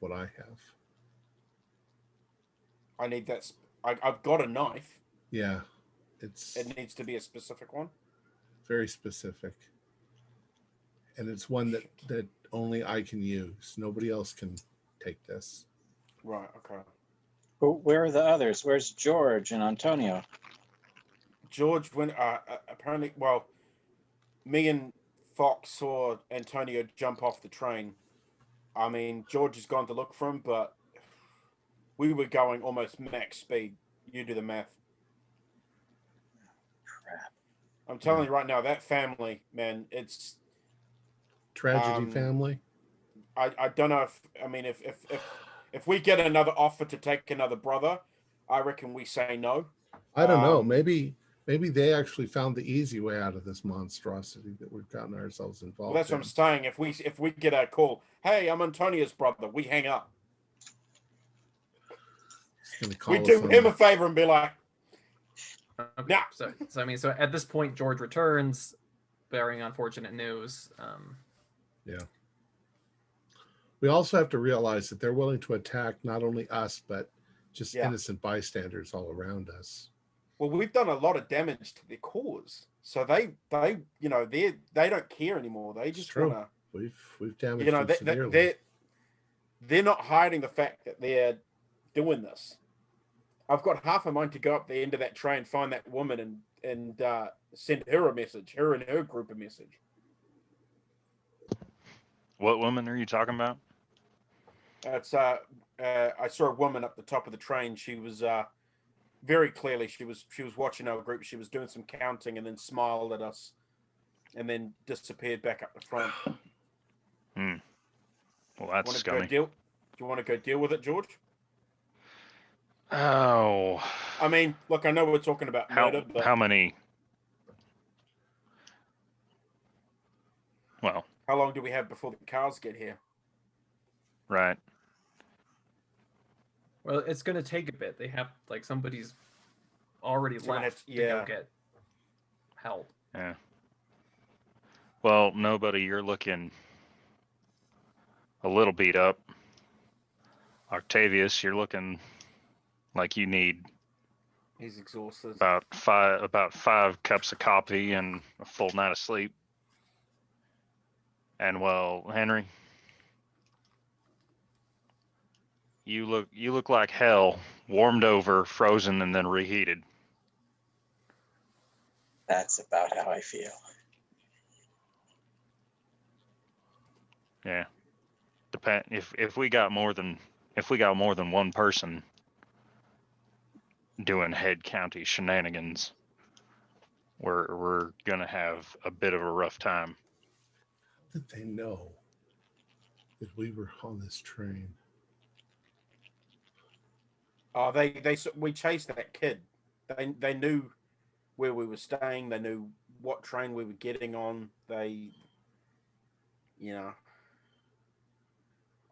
what I have. I need that. I've got a knife. Yeah, it needs to be a specific one. Very specific, and it's one that only I can use. Nobody else can take this. Right. Okay. Where are the others? Where's George and Antonio? George went apparently. Well, me and Fox saw Antonio jump off the train. I mean, George has gone to look for him, but we were going almost max speed. You do the math. Crap. I'm telling you right now, that family, man, it's tragedy family. I don't know if we get another offer to take another brother, I reckon we say no. I don't know. Maybe they actually found the easy way out of this monstrosity that we've gotten ourselves involved Well, that's in. what I'm saying. If we get a call, hey, I'm Antonio's brother, we hang up. We do him a favor and be like, okay. Nah. So at this point, George returns, bearing unfortunate news. Yeah. We also have to realize that they're willing to attack not only us, but just innocent bystanders all around us. Well, we've done a lot of damage to their cause, so they don't care anymore. They just want to. We've damaged them severely. They're not hiding the fact that they're doing this. I've got half a mind to go up the end of that train, find that woman, and send her a message, her and her group a message. What woman are you talking about? It's I saw a woman up the top of the train. She was very clearly she was watching our group. She was doing some counting and then smiled at us and then disappeared back up the front. Hmm. Well, that's Do scummy. you want to go deal with it, George? Oh. I mean, look, I know we're talking about murder, but how many? Well, how long do we have before the cars get here? right. Well, it's gonna take a bit. They have like somebody's already So we're gonna left have to go yeah. get help. Yeah. Well, nobody. You're looking a little beat up. Octavius, you're looking like you need He's exhausted. about five cups of coffee and a full night of sleep. And well, Henry, you look like hell, warmed over, frozen, and then reheated. That's about how I feel. Yeah. Depend if we got more than one person doing head county shenanigans, we're gonna have a bit of a rough time. How did they know that we were on this train? Oh, we chased that kid. They knew where we were staying. They knew what train we were getting on. They,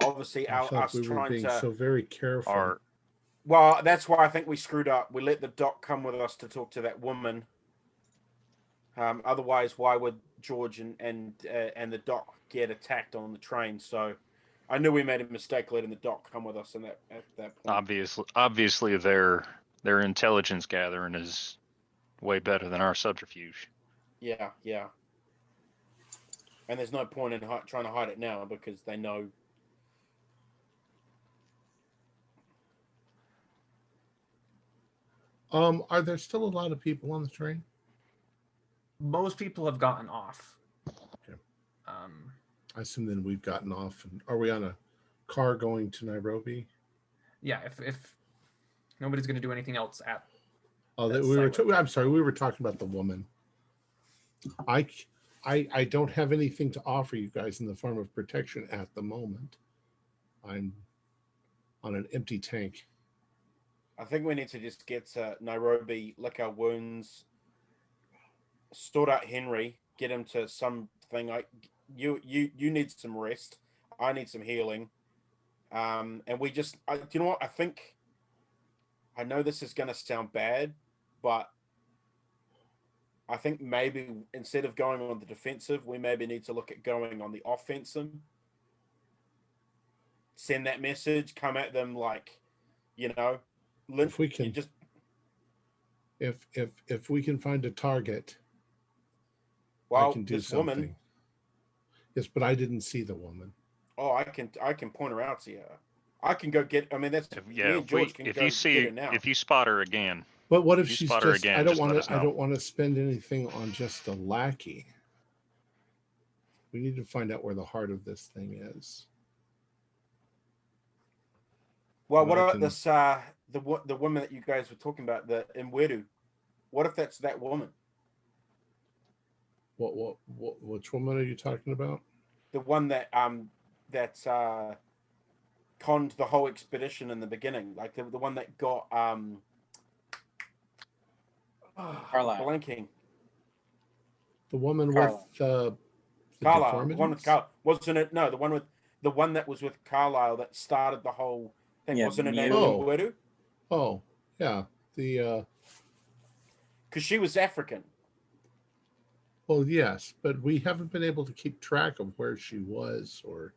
obviously I thought us we were trying being to. so very careful. Well, that's why I think we screwed up. We let the doc come with us to talk to that woman. Otherwise, why would George and the doc get attacked on the train? So, I knew we made a mistake letting the doc come with us at that point. Obviously, their intelligence gathering is way better than our subterfuge. Yeah. And there's no point in trying to hide it now because they know. Are there still a lot of people on the train? Most people have gotten off. Okay. I assume then we've gotten off. And are we on a car going to Nairobi? Yeah, if nobody's going to do anything else at. Oh, I'm sorry. We were talking about the woman. I don't have anything to offer you guys in the form of protection at the moment. I'm on an empty tank. I think we need to just get to Nairobi, lick our wounds, sort out Henry, get him to something. Like you need some rest. I need some healing. And we just, do you know what? I know this is going to sound bad, but I think maybe instead of going on the defensive, we maybe need to look at going on the offensive. Send that message, come at them like, if we can if we can find a target, I can do something. Woman, yes, but I didn't see the woman. Oh, I can point her out to you. I can go get. I mean, that's me and George can go get her now. If you spot her again. But what if she's just? Again, I don't want to spend anything on just a lackey. We need to find out where the heart of this thing is. Well, what about this? The woman that you guys were talking about, the Mweru. What if that's that woman? Which woman are you talking about? The one that conned the whole expedition in the beginning, like the one that got Carlisle. Blanking. The woman with the Carlisle. The one with Carlisle. Wasn't it? No, the one that was with Carlisle that started the whole thing. Yeah, wasn't it named Mweru? Oh, yeah. Because she was African. Well, yes, but we haven't been able to keep track of where she was or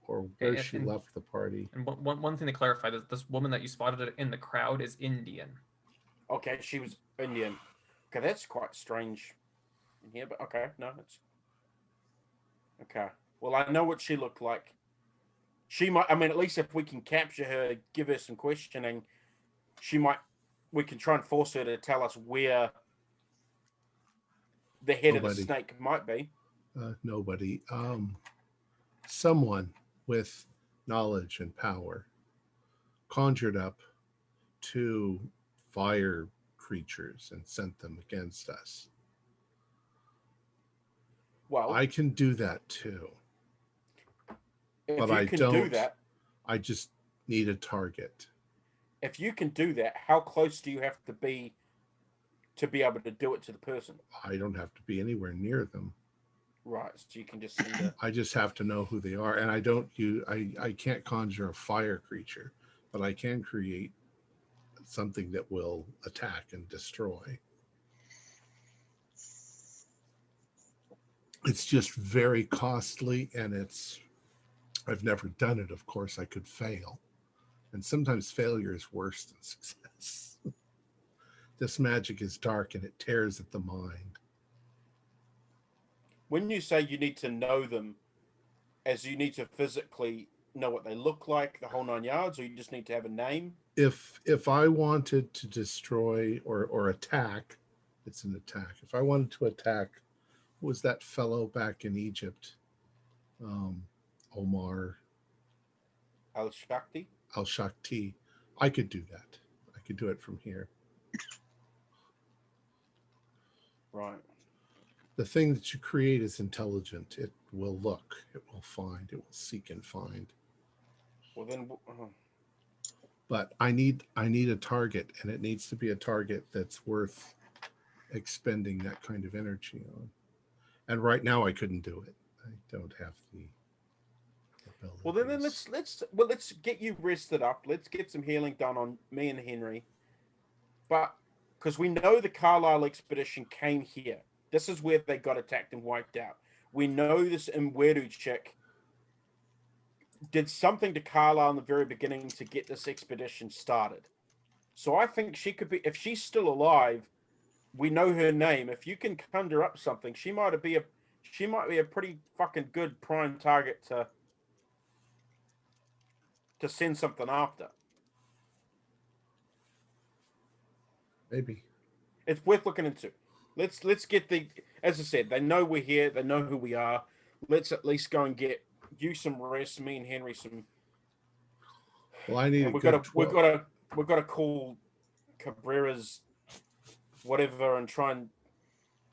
where she left the party. And one thing to clarify, that this woman that you spotted in the crowd is Indian. Okay, she was Indian. Okay, that's quite strange in here, but okay, no, it's okay. Well, I know what she looked like. She might. I mean, at least if we can capture her, give her some questioning, she might. We can try and force her to tell us where the head of the snake might be. Nobody. Someone with knowledge and power conjured up 2 fire creatures and sent them against us. Well, I can do that too, if but you I can don't. do that, I just need a target. if you can do that, how close do you have to be able to do it to the person? I don't have to be anywhere near them. Right, so you can just send a... I just have to know who they are, and I can't conjure a fire creature, but I can create something that will attack and destroy. It's just very costly, and I've never done it. Of course, I could fail, and sometimes failure is worse than success. This magic is dark, and it tears at the mind. When you say you need to know them, as you need to physically know what they look like, the whole 9 yards, or you just need to have a name? If I wanted to destroy or attack, it's an attack. If I wanted to attack, who was that fellow back in Egypt? Omar Al-Shakti? al-Shakti. I could do that. I could do it from here. Right. The thing that you create is intelligent. It will look, it will find, it will seek and find. Well, then... But I need a target, and it needs to be a target that's worth expending that kind of energy on. And right now I couldn't do it. I don't have the ability. Well, then let's get you rested up. Let's get some healing done on me and Henry. But because we know the Carlisle expedition came here. This is where they got attacked and wiped out. We know this Mweru chick did something to Carlisle in the very beginning to get this expedition started. So I think she could be, if she's still alive, we know her name. If you can conjure up something, she might be a pretty fucking good prime target to send something after. Maybe. It's worth looking into. Let's get as I said, they know we're here, they know who we are. Let's at least go and get you some rest, me and Henry some. Well, I need and we've got to call Cabrera's whatever and try and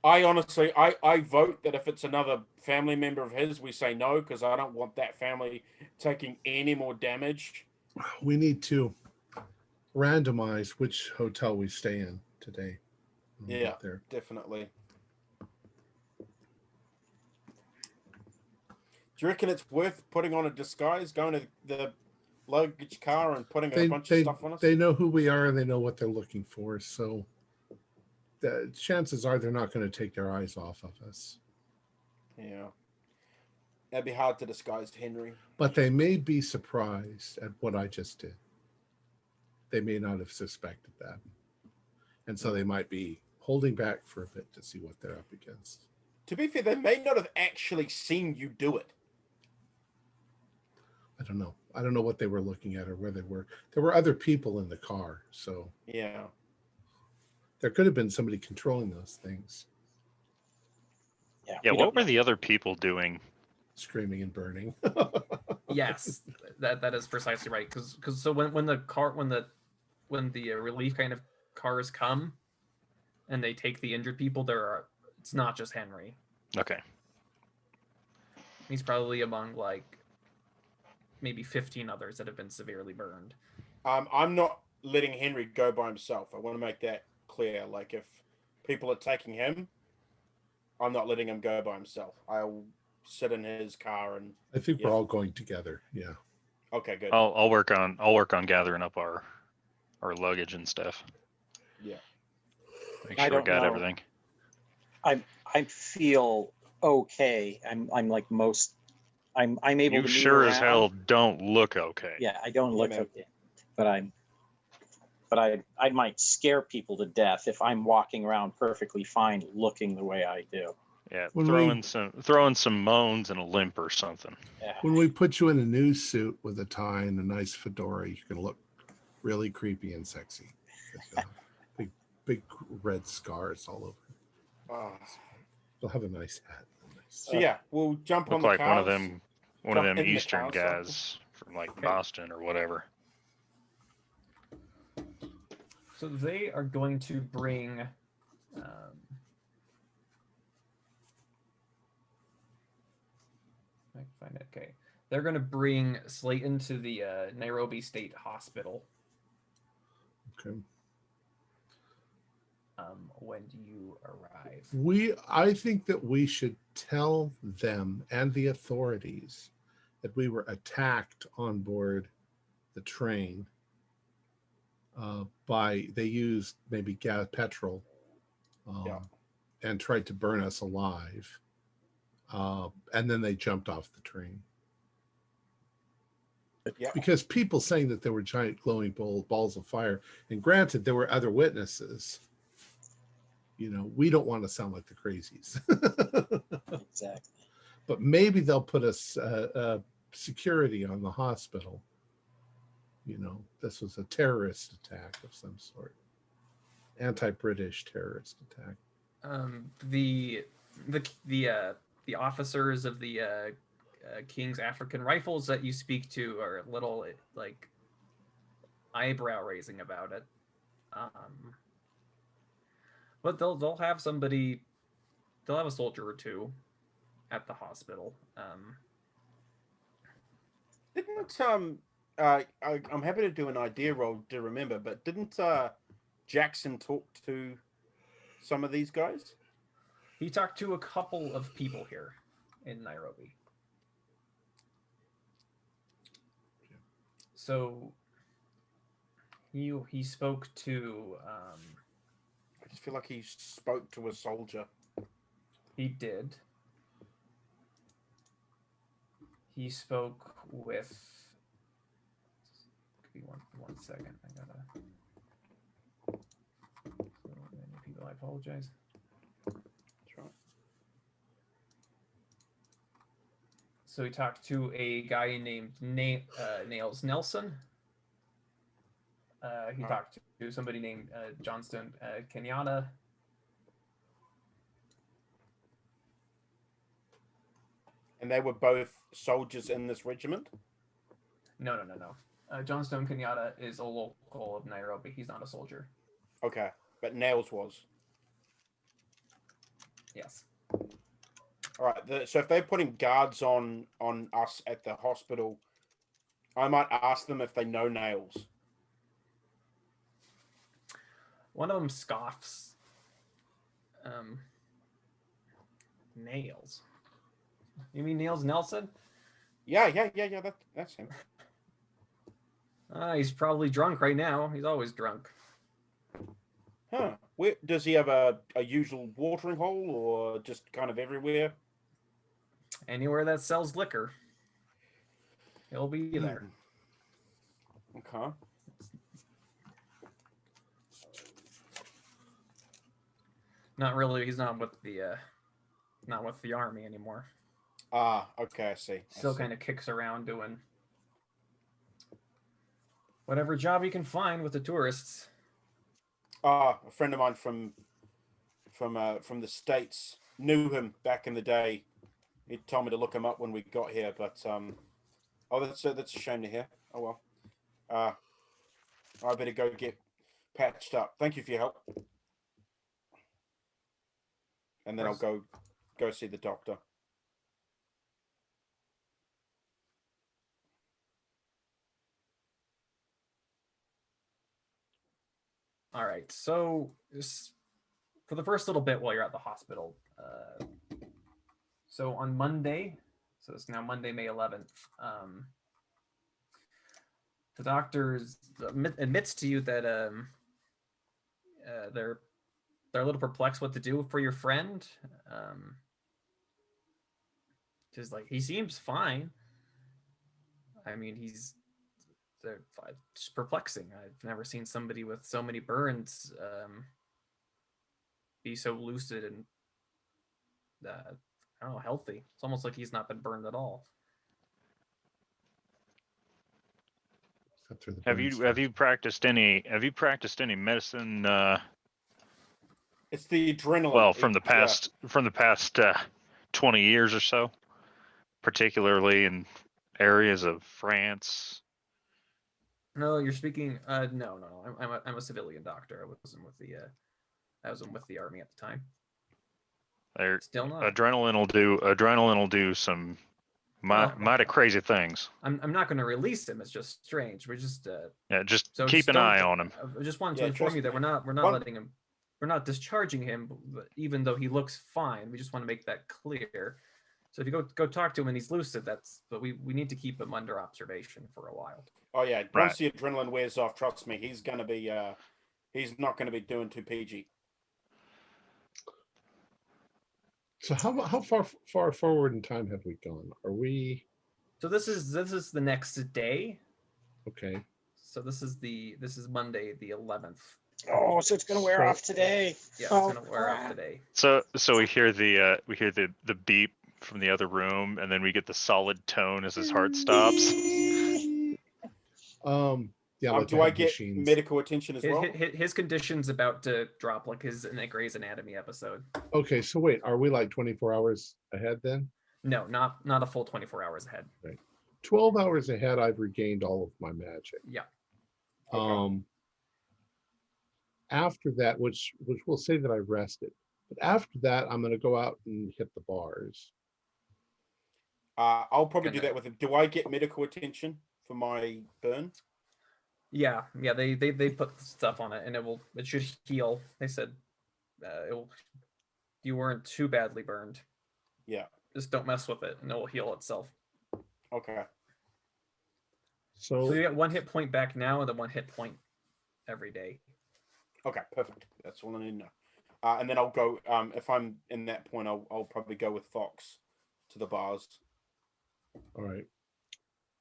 I honestly I vote that if it's another family member of his, we say no, because I don't want that family taking any more damage. We need to randomize which hotel we stay in today. Yeah, definitely. Do you reckon it's worth putting on a disguise, going to the luggage car and putting a bunch of stuff on us? They know who we are and they know what they're looking for, so the chances are they're not going to take their eyes off of us. Yeah. That'd be hard to disguise, Henry. But they may be surprised at what I just did. They may not have suspected that. And so they might be holding back for a bit to see what they're up against. To be fair, they may not have actually seen you do it. I don't know. I don't know what they were looking at or where they were. There were other people in the car, so yeah, there could have been somebody controlling those things. Yeah, what were the other people doing? Screaming and burning. Yes, that is precisely right. Because so when the relief kind of cars come and they take the injured people, it's not just Henry. Okay. He's probably among like maybe 15 others that have been severely burned. I'm not letting Henry go by himself. I want to make that clear. Like, if people are taking him, I'm not letting him go by himself. I'll sit in his car and. I think we're all going together. Yeah. Okay, good. I'll work on gathering up our luggage and stuff. Yeah. Make sure we got everything. I feel okay. I'm like most. I'm able You to move sure as around. hell don't look okay. Yeah, I don't look okay, but I might scare people to death if I'm walking around perfectly fine, looking the way I do. Yeah, throwing some moans and a limp or something. Yeah. When we put you in a new suit with a tie and a nice fedora, you're going to look really creepy and sexy. Big red scars all over. You'll have a nice hat. So yeah, we'll jump on the like cars. one of them in the Eastern car, guys from like Boston or whatever. So they are going to bring find it. Okay. They're going to bring Slayton to the Nairobi State Hospital. Okay. When do you arrive? I think that we should tell them and the authorities that we were attacked on board the train they used maybe petrol and tried to burn us alive. And then they jumped off the train. Yeah. Because people saying that there were giant glowing balls of fire, and granted, there were other witnesses. You know, we don't want to sound like the crazies. Exactly. But maybe they'll put us security on the hospital. You know, this was a terrorist attack of some sort, anti-British terrorist attack. The officers of the King's African Rifles that you speak to are a little like eyebrow raising about it. But they'll have somebody, they'll have a soldier or two at the hospital. Didn't I'm happy to do an idea roll to remember, but didn't Jackson talk to some of these guys? He talked to a couple of people here in Nairobi. So he spoke to I just feel like he spoke to a soldier. he did. He spoke with give me one second. I gotta so many people, I apologize. That's right. So he talked to a guy named Nails Nelson. He talked to somebody named Johnston Kenyatta. And they were both soldiers in this regiment? No. Johnstone Kenyatta is a local of Nairobi. He's not a soldier. Okay, but Nails was. Yes. All right. So if they're putting guards on us at the hospital, I might ask them if they know Nails. One of them scoffs. Nails. You mean Nails Nelson? Yeah. That's him. He's probably drunk right now. He's always drunk. Huh. Where does he have a usual watering hole, or just kind of everywhere? Anywhere that sells liquor, he'll be there. Okay. Not really. He's not with the army anymore. Ah, okay, I see. Still kind of kicks around doing whatever job he can find with the tourists. A friend of mine from the States knew him back in the day. He told me to look him up when we got here, but that's a shame to hear. Oh well. I better go get patched up. Thank you for your help. And then I'll go see the doctor. All right. So for the first little bit while you're at the hospital, so on Monday, so it's now Monday, May 11th, the doctor admits to you that they're a little perplexed what to do for your friend. Just like, he seems fine. I mean, it's perplexing. I've never seen somebody with so many burns be so lucid and I don't know, healthy. It's almost like he's not been burned at all. Have you practiced any medicine? It's the adrenaline. Well, from the past 20 years or so, particularly in areas of France. No, you're speaking. No. I'm a civilian doctor. I wasn't with the army at the time. Still not. Adrenaline will do some Mighty crazy things. I'm not going to release him. It's just strange. We're just Yeah, just so keep just an eye on him. I just wanted to Yeah, inform trust you that me. we're not letting him, we're not discharging him, but even though he looks fine. We just want to make that clear. So if you go talk to him and he's lucid, but we need to keep him under observation for a while. Oh yeah, Right. once the adrenaline wears off, trust me, he's gonna be he's not gonna be doing too PG. So how far forward in time have we gone? Are we So this is the next day. okay? So this is Monday the 11th. Oh, so it's gonna wear So- off today. Yeah, Oh, it's gonna wear off crap. today. So we hear the beep from the other room, and then we get the solid tone as his heart stops. Yeah. Like Do they I have get machines. medical attention as well? His condition's about to drop, like his in a Grey's Anatomy episode. Okay, so wait, are we like 24 hours ahead then? No, not a full 24 hours ahead. 12 hours ahead, I've regained all of my magic. Yeah. Okay. After that, which will say that I've rested, but after that, I'm going to go out and hit the bars. I'll probably do Gonna- that with him. Do I get medical attention for my burn? Yeah, they put stuff on it and it should heal. They said you weren't too badly burned. Yeah. Just don't mess with it and it will heal itself. Okay. So So you get 1 hit point back now and then 1 hit point every day. Okay, perfect. That's all I need to know. And then I'll go. If I'm in that point, I'll probably go with Fox to the bars. all right.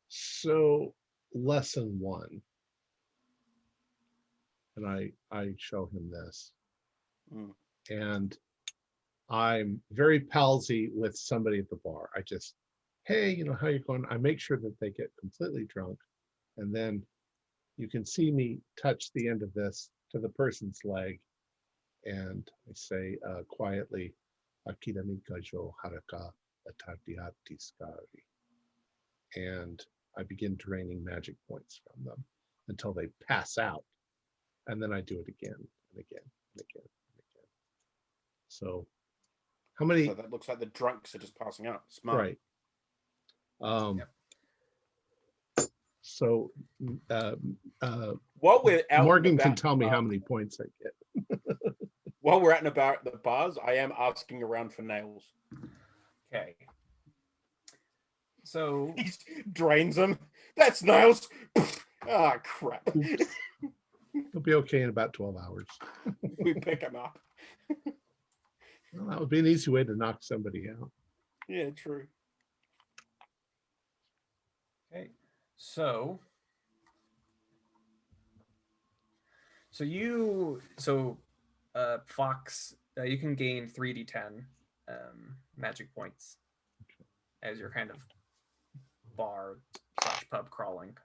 So lesson 1, and I show him this, Mm. and I'm very palsy with somebody at the bar. I just, hey, how you going? I make sure that they get completely drunk, and then you can see me touch the end of this to the person's leg, and I say quietly, "Akira Mikajo Haraka Atadiati Skari," and I begin draining magic points from them until they pass out, and then I do it again and again and again and again. So, how many? So that looks like the drunks are just passing out. Smart. Right. So While we're out, Morgan and can about, tell me how many points I get. While we're out and about the bars, I am asking around for nails. Okay. So He drains them. That's nails. Ah, crap. It'll be okay in about 12 hours. We pick him up. Well, that would be an easy way to knock somebody out. Yeah, true. okay. So Fox, you can gain 3d10 magic points as you're kind of bar / pub crawling.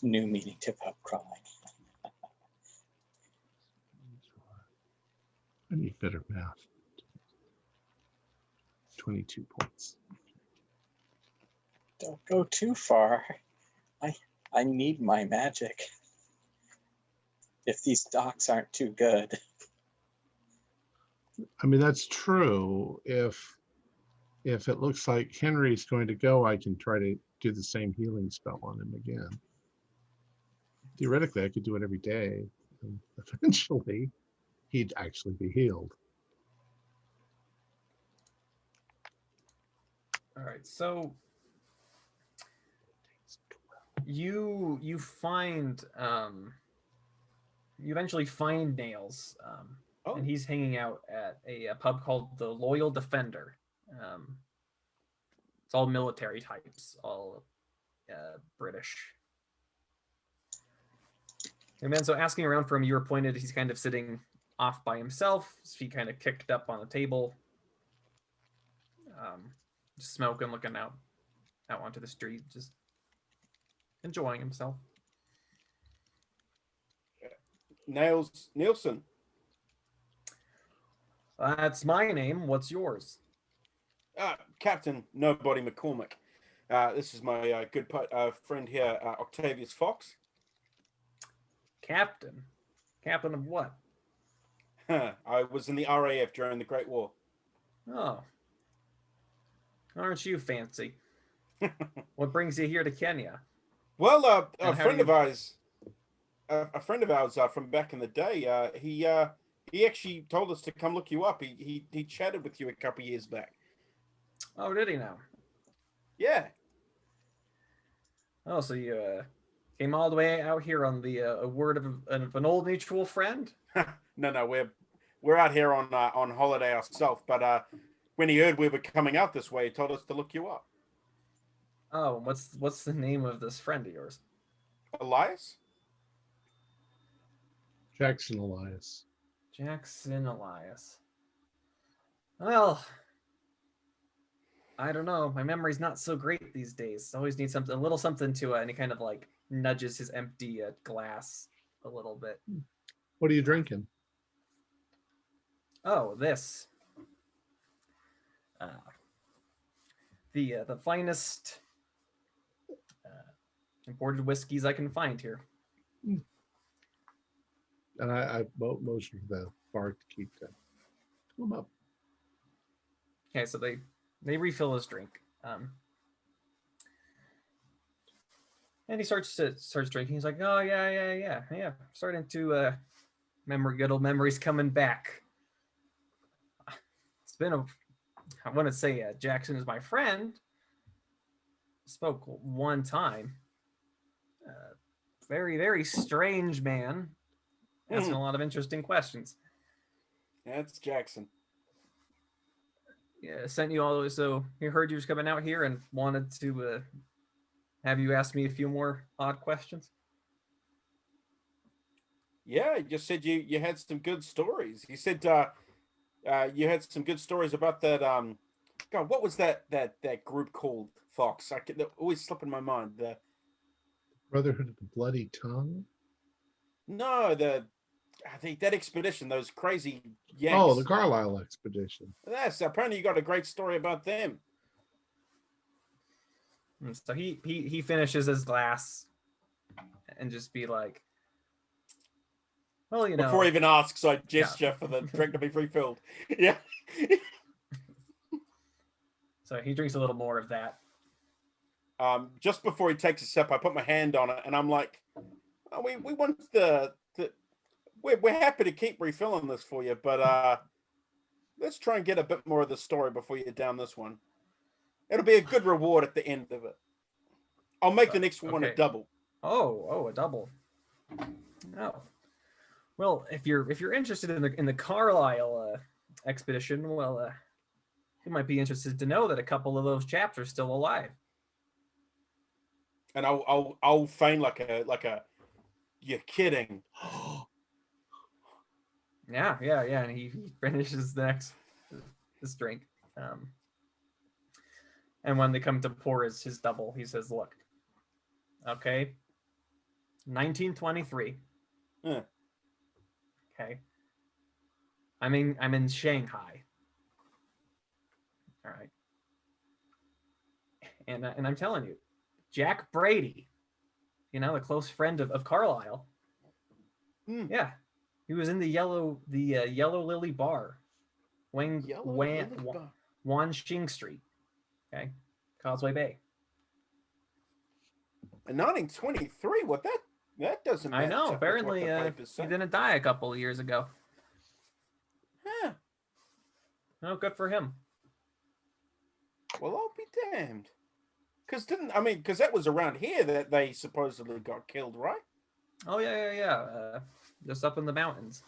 New meaning to pub crawling. I need better math. 22 points. Don't go too far. I need my magic. If these docks aren't too good. I mean, that's true. If it looks like Henry's going to go, I can try to do the same healing spell on him again. Theoretically, I could do it every day, and eventually he'd actually be healed. All right, so you find you eventually find Nails, Oh. and he's hanging out at a pub called the Loyal Defender. It's all military types, all British. And then, so asking around for him, you were pointed. He's kind of sitting off by himself, his feet kind of kicked up on the table, just smoking, looking out onto the street, just enjoying himself. Nielsen. That's my name. What's yours? Captain Nobody McCormick. This is my good friend here, Octavius Fox. Captain. Captain of what? I was in the RAF during the Great War. Oh. Aren't you fancy? What brings you here to Kenya? Well, a And how friend do of you- ours, from back in the day, he actually told us to come look you up. He chatted with you a couple years back. Oh, did he now? Yeah. Oh, so you came all the way out here on the word of an old mutual friend? No, we're out here on holiday ourselves. But when he heard we were coming out this way, he told us to look you up. Oh, what's the name of this friend of yours? Elias? Jackson Elias. Jackson Elias. Well, I don't know. My memory's not so great these days. Always need something, a little something to, and he kind of like nudges his empty glass a little bit. What are you drinking? Oh, this. The finest imported whiskeys I can find here. And I motioned for the bar to keep that. Come up. Okay, so they refill his drink. And he starts drinking. He's like, oh yeah. Starting to good old memories coming back. It's been I want to say Jackson is my friend. Spoke one time. Very, very strange man. Asking a lot of interesting questions. That's Jackson. Yeah, sent you all the way. So he heard you was coming out here and wanted to have you ask me a few more odd questions. Yeah, he just said you had some good stories. He said you had some good stories about that. God, what was that group called? Fox. They're always slip in my mind. The Brotherhood of the Bloody Tongue. No, I think that expedition, those crazy Yanks. Oh, the Carlisle expedition. Yes, apparently you got a great story about them. And so he finishes his glass and just be like, well, you know. Before he even asks, I gesture for the drink to be refilled. Yeah. So he drinks a little more of that. Just before he takes a sip, I put my hand on it and I'm like, oh, we want we're happy to keep refilling this for you, but let's try and get a bit more of the story before you down this one. It'll be a good reward at the end of it. I'll make the next one a double. Oh, a double. Oh. Well, if you're interested in the Carlisle expedition, well, you might be interested to know that a couple of those chaps are still alive. And I'll feign like a you're kidding. Yeah. And he finishes this drink. And when they come to pour his double, he says, look, okay, 1923. Yeah. Okay. I'm in Shanghai. All right. And I'm telling you, Jack Brady, a close friend of Carlisle. Yeah. He was in the Yellow Lily Bar. Wan Xing Street. Okay. Causeway Bay. In 1923, what that doesn't match. I know. up with Apparently, what the papers he say. didn't die a couple of years ago. Huh. No, good for him. Well, I'll be damned. Because that was around here that they supposedly got killed, right? Oh yeah. Just up in the mountains.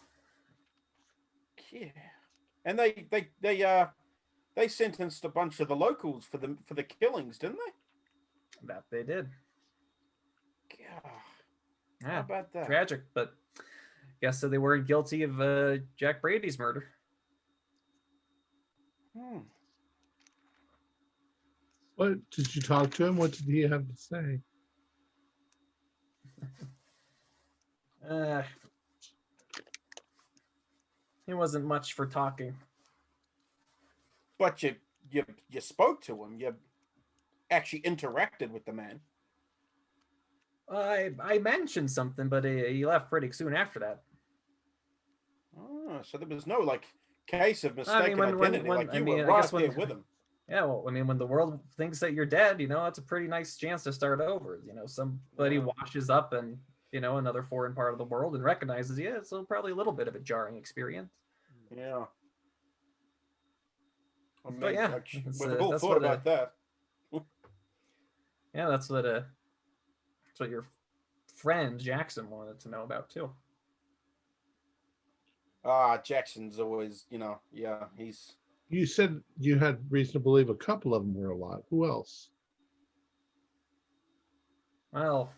Yeah. And they sentenced a bunch of the locals for the killings, didn't they? That they did. God. Yeah. How about that? Tragic, but guess so they weren't guilty of Jack Brady's murder. What did you talk to him? What did he have to say? He wasn't much for talking. But you spoke to him. You actually interacted with the man. I mentioned something, but he left pretty soon after that. Oh, so there was no case of mistaken when- identity. when- like you I mean, were I right guess there with him. Yeah, well, I mean, when the world thinks that you're dead, it's a pretty nice chance to start over. Somebody Yeah. washes up in, another foreign part of the world and recognizes you. It's probably a little bit of a jarring experience. Yeah. I But mean, yeah, we've all that's thought what about that. yeah, that's what your friend Jackson wanted to know about too. Jackson's always, yeah, he's. You said you had reason to believe a couple of them were a lot. Who else? Well,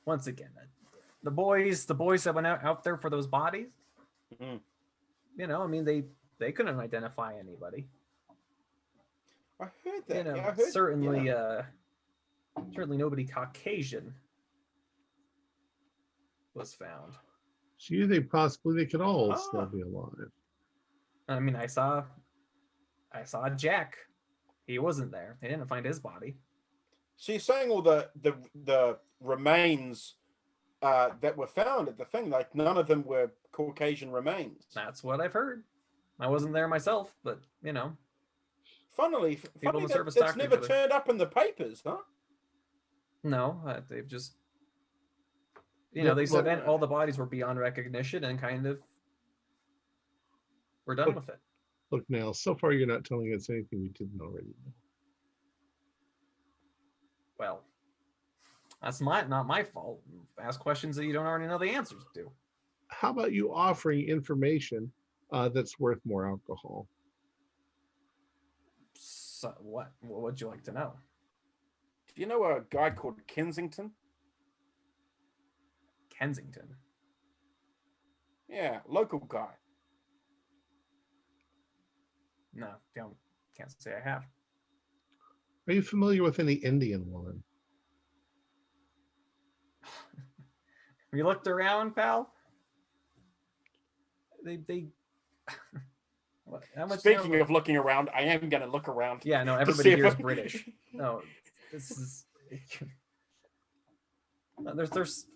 once again, the boys that went out there for those bodies, Mhm. I mean, they couldn't identify anybody. I heard that. Yeah, I heard. Certainly, Yeah. certainly nobody Caucasian was found. So you think possibly they could all Ah. still be alive? I mean, I saw Jack. He wasn't there. They didn't find his body. So you're saying all the remains that were found at the thing, like none of them were Caucasian remains. That's what I've heard. I wasn't there myself, but Funny in the that service it's talk to never each other. turned up in the papers, huh? No, they've just Yeah, they said look- all the bodies were beyond recognition and kind of we're done Look- with it. Look, now, so far you're not telling us anything we didn't already know. Well, that's not my fault. Ask questions that you don't already know the answers to. How about you offering information that's worth more alcohol? So what would you like to know? Do you know a guy called Kensington? Kensington. Yeah, local guy. No, can't say I have. Are you familiar with any Indian woman? Have you looked around, pal? They what, how much Speaking now- of looking around, I am going to look around. Yeah, no, to everybody see if here is I- British. No, this is no, there's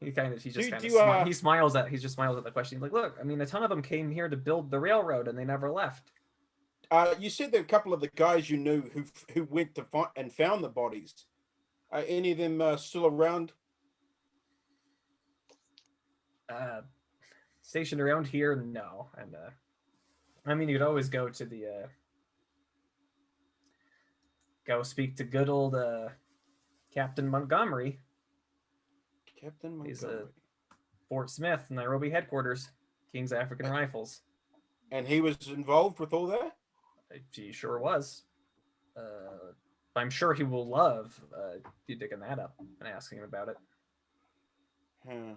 he just smiles at the question. He's like, look, I mean, a ton of them came here to build the railroad and they never left. You said that a couple of the guys you knew who went to find and found the bodies. Are any of them still around? Stationed around here, no. And I mean, you'd always go to the go speak to good old Captain Montgomery. Captain He's Montgomery. Fort Smith, Nairobi headquarters, King's African Rifles. And he was involved with all that? He sure was. I'm sure he will love you digging that up and asking him about it. Huh.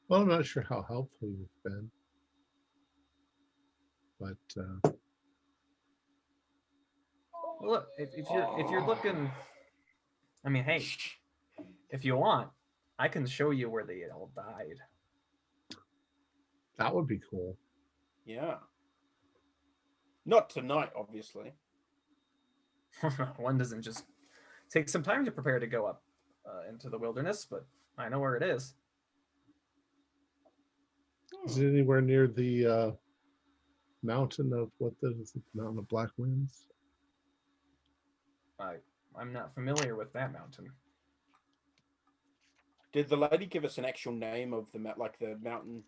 Well, I'm not sure how helpful you've been, but Well, look, if you're looking, I mean, hey, if you want, I can show you where they all died. that would be cool. Yeah. Not tonight, obviously. One doesn't just take some time to prepare to go up into the wilderness, but I know where it is. Is it anywhere near the mountain of Mountain of Black Winds? I'm not familiar with that mountain. Did the lady give us an actual name of the mountain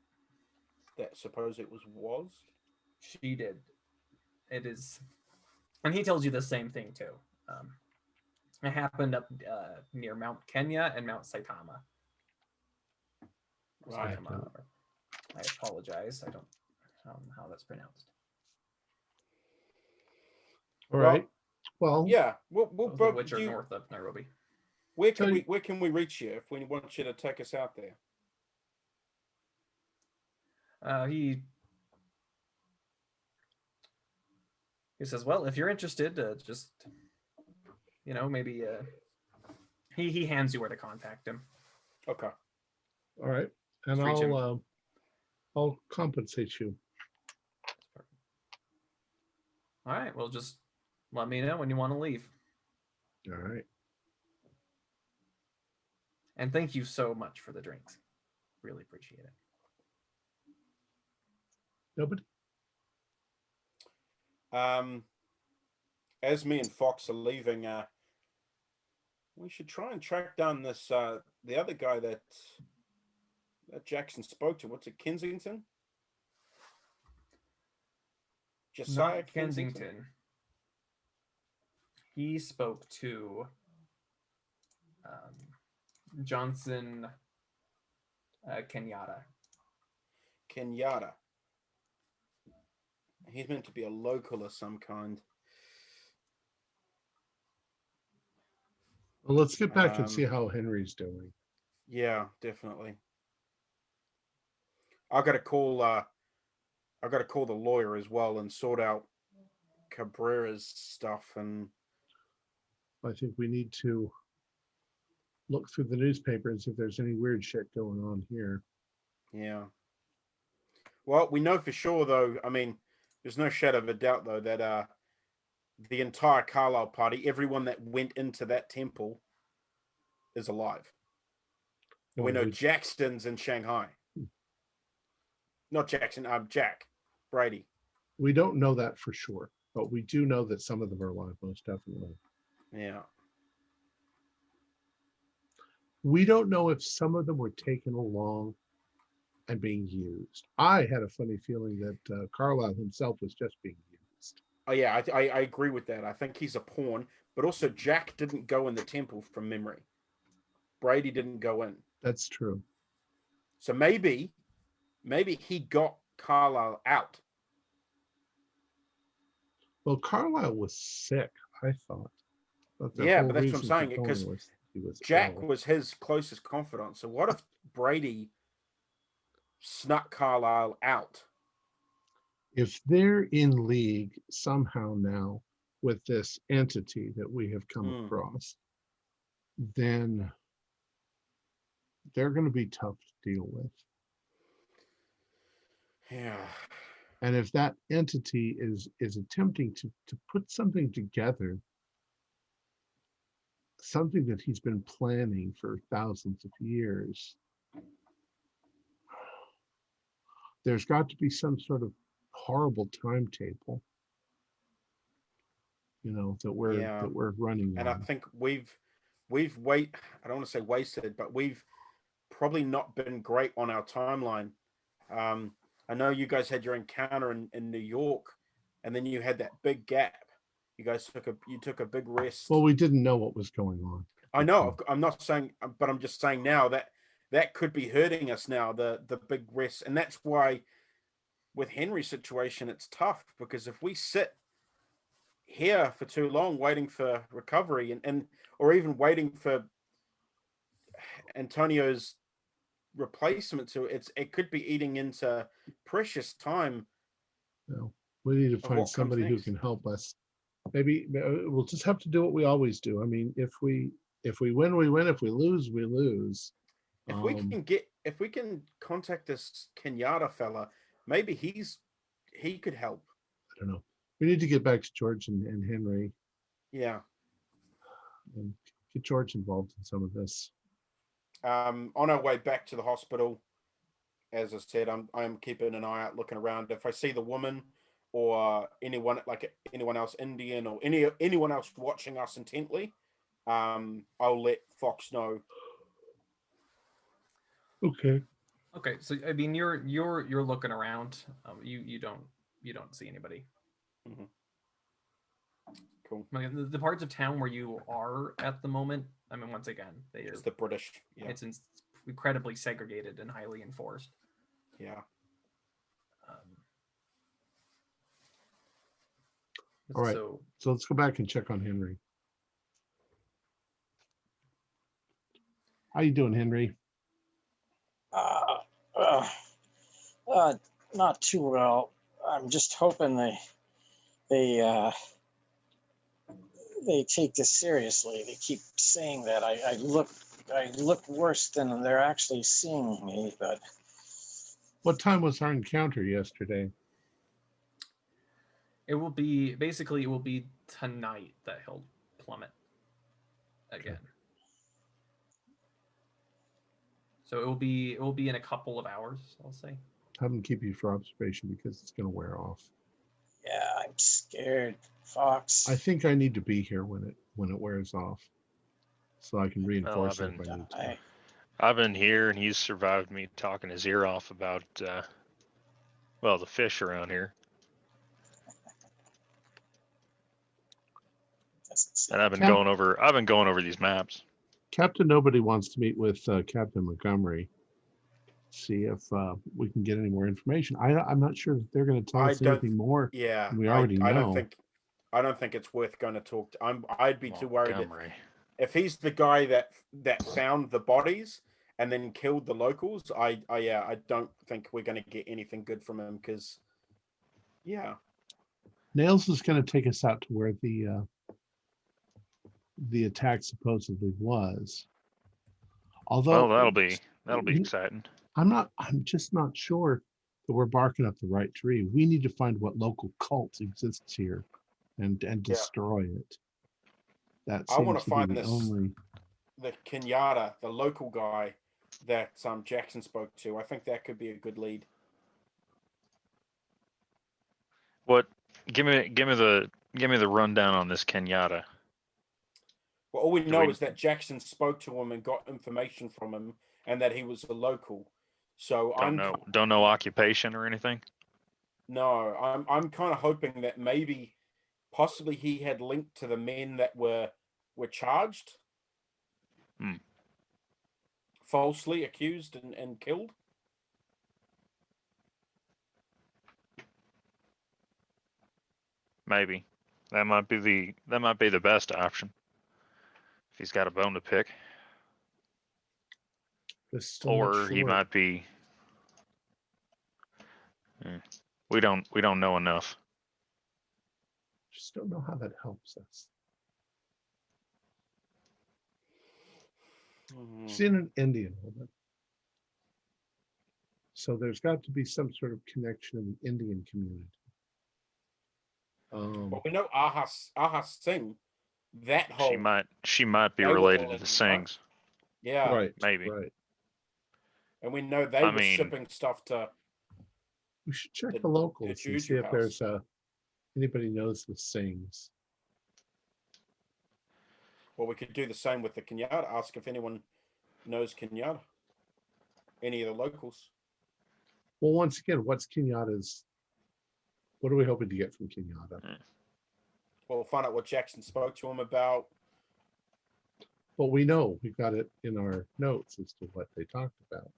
that suppose it was? She did. It is, and he tells you the same thing too. It happened up near Mount Kenya and Mount Saitama. Right. Saitama. I apologize. I don't know how that's pronounced. All right. Well, Yeah. We'll Both of which are north of Nairobi. where can we reach you if we want you to take us out there? He says, well, if you're interested, just maybe he hands you where to contact him. Okay. all right, and Just reach him. I'll compensate you. All right, well, just let me know when you want to leave. All right. And thank you so much for the drinks. Really appreciate it. Nobody? As me and Fox are leaving, we should try and track down this the other guy that Jackson spoke to. What's it, Kensington? Josiah Not Kensington. He spoke to Johnson Kenyatta. Kenyatta. He's meant to be a local of some kind. Well, let's get back and see how Henry's doing. Yeah, definitely. I got to call the lawyer as well and sort out Cabrera's stuff. And I think we need to look through the newspaper and see if there's any weird shit going on here. yeah. Well, we know for sure, though. I mean, there's no shadow of a doubt, though, that the entire Carlisle party, everyone that went into that temple, is alive. And we know Jackson's in Shanghai. Not Jackson, Jack Brady. We don't know that for sure, but we do know that some of them are alive, most definitely. Yeah. We don't know if some of them were taken along and being used. I had a funny feeling that Carlisle himself was just being used. Oh, yeah, I agree with that. I think he's a pawn, but also Jack didn't go in the temple from memory. Brady didn't go in. That's true. So maybe he got Carlisle out. Well, Carlisle was sick, I thought. Yeah, but that's what I'm saying, because Jack was his closest confidant. So what if Brady snuck Carlisle out? If they're in league somehow now with this entity that we have come across, then they're going to be tough to deal with. Yeah. And if that entity is attempting to put something together, something that he's been planning for thousands of years, there's got to be some sort of horrible timetable, that we're running and on. I think we've I don't want to say wasted, but we've probably not been great on our timeline. I know you guys had your encounter in New York, and then you had that big gap. You guys took a big rest. Well, we didn't know what was going on. I know. I'm not saying, but I'm just saying now that could be hurting us now. The big rest, and that's why with Henry's situation, it's tough, because if we sit here for too long waiting for recovery and or even waiting for Antonio's replacement it could be eating into precious time. No, we need to find somebody who can help us. Maybe we'll just have to do what we always do. I mean, if we win, we win. If we lose, we lose. If we can contact this Kenyatta fella, maybe he could help. I don't know. We need to get back to George and Henry. Yeah. And get George involved in some of this. On our way back to the hospital, as I said, I'm keeping an eye out, looking around. If I see the woman or anyone else Indian or anyone else watching us intently, I'll let Fox know. Okay. Okay, so I mean, you're looking around. You don't see anybody. Mm-hmm. Cool. The parts of town where you are at the moment, I mean, once again, it's the British. Yeah. It's incredibly segregated and highly enforced. Yeah. All right. So let's go back and check on Henry. How you doing, Henry? Not too well. I'm just hoping they take this seriously. They keep saying that I look worse than they're actually seeing me. But what time was our encounter yesterday? It will be tonight that he'll plummet again. So it will be in a couple of hours, I'll say. Have them keep you for observation because it's going to wear off. Yeah, I'm scared, Fox. I think I need to be here when it wears off, so I can reinforce it if I need to. I, I've been here, and he's survived me talking his ear off about, well, the fish around here. doesn't seem And I've been Cap- going over these maps. Captain Nobody wants to meet with Captain Montgomery. See if we can get any more information. I'm not sure if they're going to tell us anything more. Yeah, We already I know. I don't think it's worth going to talk to. I'd be too worried Montgomery. if he's the guy that found the bodies and then killed the locals. I don't think we're going to get anything good from him because, yeah. Nails is going to take us out to where the attack supposedly was. Although Well, that'll be exciting. I'm just not sure that we're barking up the right tree. We need to find what local cult exists here and destroy it. That I want seems to to find be the this only. the Kenyatta, the local guy that Jackson spoke to. I think that could be a good lead. What? Give me the rundown on this Kenyatta. Well, all we Do know we- is that Jackson spoke to him and got information from him, and that he was a local. So Don't know occupation or anything. No, I'm kind of hoping that maybe, possibly, he had linked to the men that were charged, falsely accused and killed. Maybe that might be the best option if he's got a bone to pick, Just still not or he sure. might be. We don't know enough. Just don't know how that helps us. She's in an Indian woman. So there's got to be some sort of connection in the Indian community. But we know Aha Singh, that whole She might be they were related all to in the the right. Sings. Yeah, Right. maybe. Right. and we know they I were mean- shipping stuff to. We should check The- the locals and Juju see if house. there's anybody knows the Sings. Well, we could do the same with the Kenyatta. Ask if anyone knows Kenyatta, any of the locals. Well, once again, what's Kenyatta's? What are we hoping to get from Kenyatta? We'll find out what Jackson spoke to him about. Well, we know we've got it in our notes as to what they talked about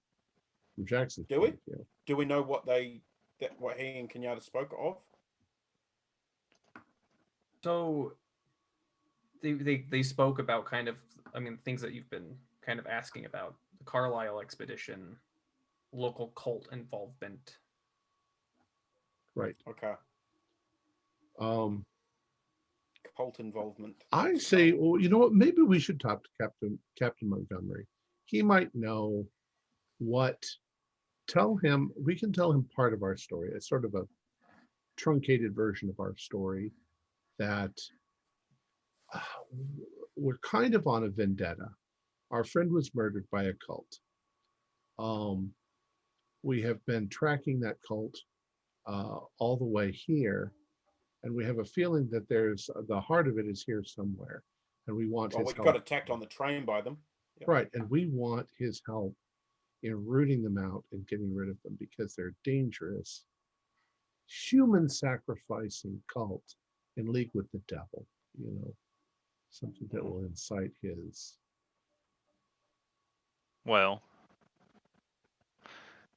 from Jackson's Do we? point of view. Do we know what he and Kenyatta spoke of? So they spoke about kind of, I mean, things that you've been kind of asking about: the Carlisle expedition, local cult involvement. Right. Okay. Cult involvement. I say, well, you know what? Maybe we should talk to Captain Montgomery. He might know what. We can tell him part of our story. It's sort of a truncated version of our story that we're kind of on a vendetta. Our friend was murdered by a cult. We have been tracking that cult all the way here, and we have a feeling that there's the heart of it is here somewhere, and we want Well, his we help. got attacked on the train by them. Yep. Right, and we want his help in rooting them out and getting rid of them because they're dangerous, human sacrificing cult in league with the devil, something that will incite his. Well,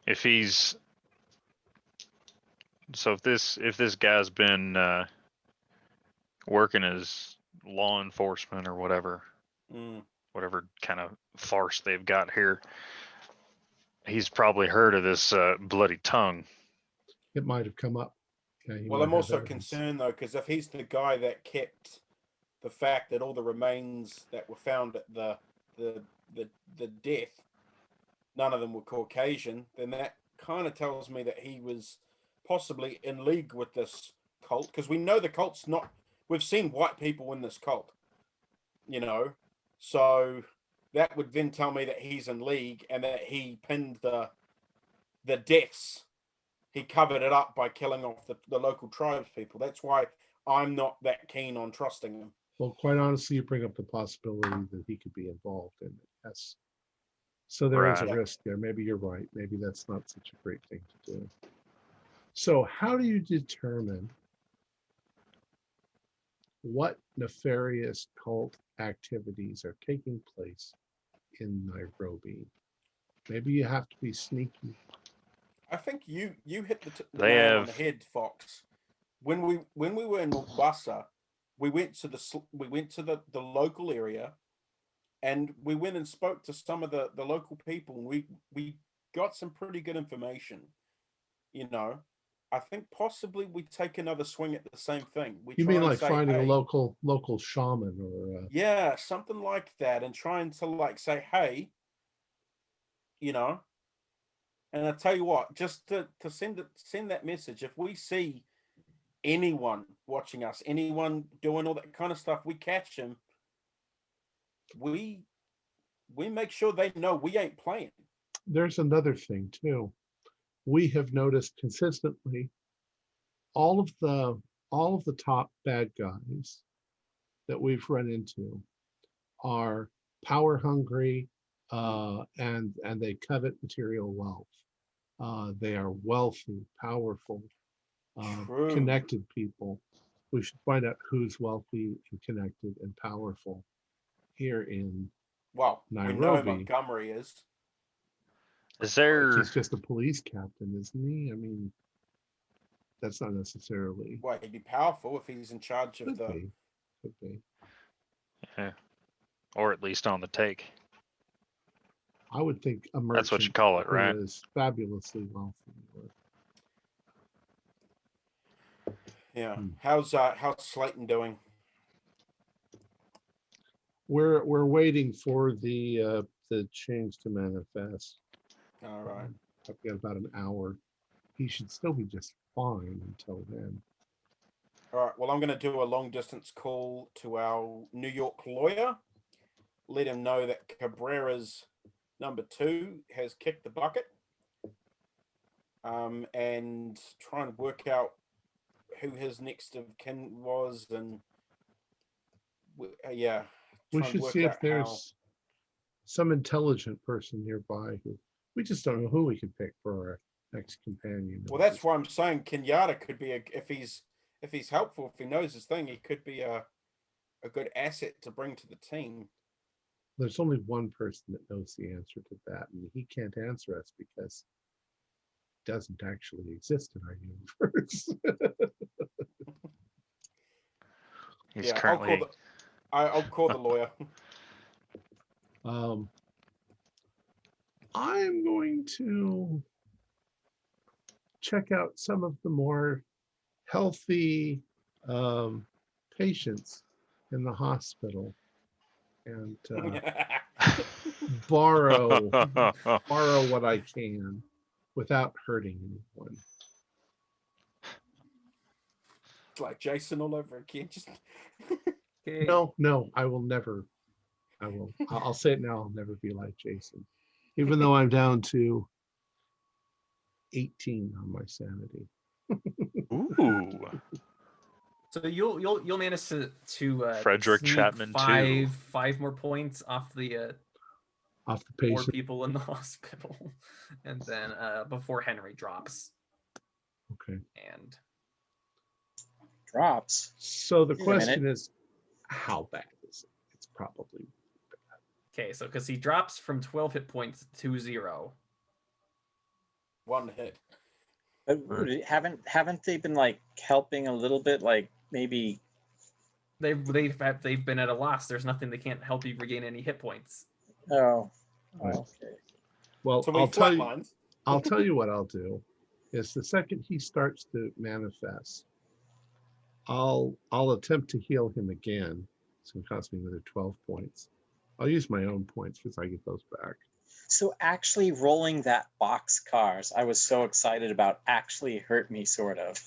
if this guy's been working as law enforcement or whatever kind of farce they've got here, he's probably heard of this bloody tongue. It might have come up. Okay, Well, I'm also concerned though, because if he's the guy that kept the fact that all the remains that were found at the death, none of them were Caucasian, then that kind of tells me that he was possibly in league with this cult, because we know the cult's not. We've seen white people in this cult, so that would then tell me that he's in league and that he pinned the deaths. He covered it up by killing off the local tribes people. That's why I'm not that keen on trusting him. Well, quite honestly, you bring up the possibility that he could be involved in it. Yes. So there is a Right. risk there. Maybe you're right. Maybe that's not such a great thing to do. So how do you determine what nefarious cult activities are taking place in Nairobi? Maybe you have to be sneaky. I think you hit the They nail on have- the head, Fox. When we were in Mombasa, we went to the local area, and we went and spoke to some of the local people, and we got some pretty good information. You know, I think possibly we take another swing at the same thing. We You try mean and like say, finding a "Hey," local shaman or yeah, something like that, and trying to like say, "Hey," you know. And I tell you what, just to send that message, if we see anyone watching us, anyone doing all that kind of stuff, we catch them. We make sure they know we ain't playing. there's another thing too. We have noticed consistently all of the top bad guys that we've run into are power hungry, and they covet material wealth. They are wealthy, powerful, True. connected people. We should find out who's wealthy and connected and powerful here in Well, we know Nairobi. Montgomery is. Is there? He's just a police captain, isn't he? I mean, that's not necessarily. Well, he'd be powerful if he's in charge of Could the. be. Could be. Yeah. Or at least on the take. I would think a merchant That's what you call it, who right? is fabulously wealthy would. Yeah. Hmm. How's Slayton doing? We're waiting for the change to manifest. All right. I've got about an hour. He should still be just fine until then. All right. Well, I'm going to do a long distance call to our New York lawyer. Let him know that Cabrera's number 2 has kicked the bucket. And try and work out who his next of kin was, and yeah. We try and should work see if out there's some intelligent person nearby who we just don't know who we could pick for our next companion. Well, that's why I'm saying Kenyatta could be if he's helpful, if he knows his thing, he could be a good asset to bring to the team. There's only one person that knows the answer to that, and he can't answer us because it doesn't actually exist in our universe. He's Yeah, currently. I'll call the lawyer. I'm going to check out some of the more healthy patients in the hospital and borrow what I can without hurting anyone. It's like Jason all over again. Just Okay. No, I will never. I'll say it now. I'll never be like Jason, even though I'm down to 18 on my sanity. Ooh. So you'll manage to Frederick sneak Chapman too. five more points off the Off the 4 patient. people in the hospital, and then before Henry drops. Okay. And Drops. So the Wait a question minute. is, how bad is it? It's probably okay, so because he drops from 12 hit points to 0. one hit. But haven't they been like helping a little bit? Like maybe They've been at a loss. There's nothing, they can't help you regain any hit points. oh, Right. okay. well. So we I'll tell you. flatlined. I'll tell you what I'll do. Is the second he starts to manifest, I'll attempt to heal him again. It's going to cost me another 12 points. I'll use my own points because I get those back. So actually rolling that box cars, I was so excited about, actually hurt me sort of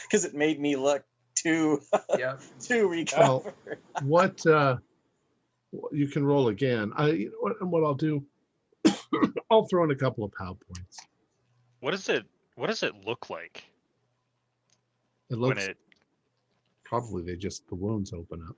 because it made me look too Yeah. too recovered. What You can roll again. You know what? And what I'll do, I'll throw in a couple of POW points. What does it look like It when looks it? probably the wounds open up.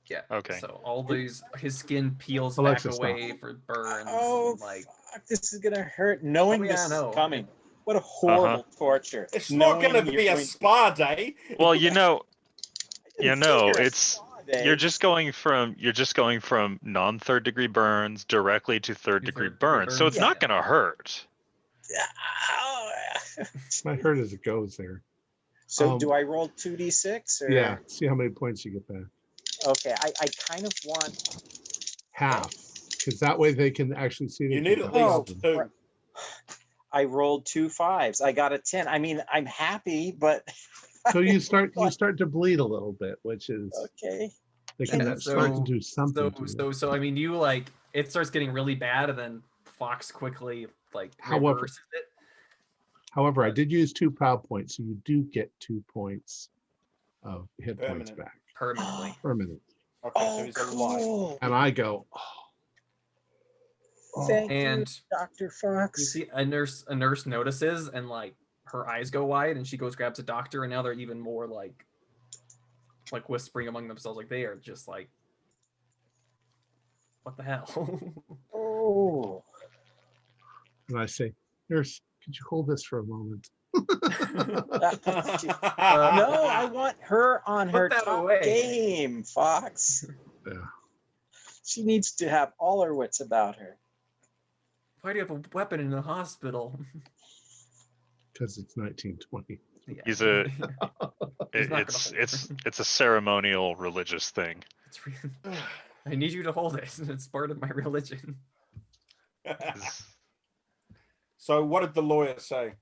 Yeah. Okay. So all these, his skin peels Alexa, back stop. away for burns. Oh, and, like, fuck, this is gonna hurt. Knowing Oh, yeah, this is no. coming. What a horrible torture. It's not going Knowing to you're be a going- spa day. Well, I didn't figure a it's spa day. you're just going from non-third degree burns directly to third degree third-degree burns. So burns, it's not yeah. going to hurt. Ow. Might hurt as it goes there. So do I roll 2d6 or? Yeah. See how many points you get back. Okay, I kind of want. Half, because that way they can actually see. You that need you've at got least problem. two. I rolled 2 5s. I got a 10. I mean, I'm happy, but. So you start to bleed a little bit, which is Okay. they can Yeah, start to so- do something. to you. So I mean, you like it starts getting really bad, and then Fox quickly like However- reverses it. However, I did use 2 POW points, so you do get 2 points of hit points Permanent. back Permanently. permanent. Okay, so Oh, he's alive. cool. And I go, oh. Thank And you, Dr. Fox. you see a nurse notices, and like her eyes go wide, and she goes grabs a doctor, and now they're even more like whispering among themselves, like they are just like, what the hell? Oh. And I say, nurse, could you hold this for a moment? No, I want her on Put her that top away. game, Fox. Yeah. She needs to have all her wits about her. Why do you have a weapon in the hospital? Because it's 1920. Yeah. He's a- He's not gonna hold It's a ceremonial religious thing. It's really, I need you to hold it. It's part of my religion. It's- So what did the lawyer say?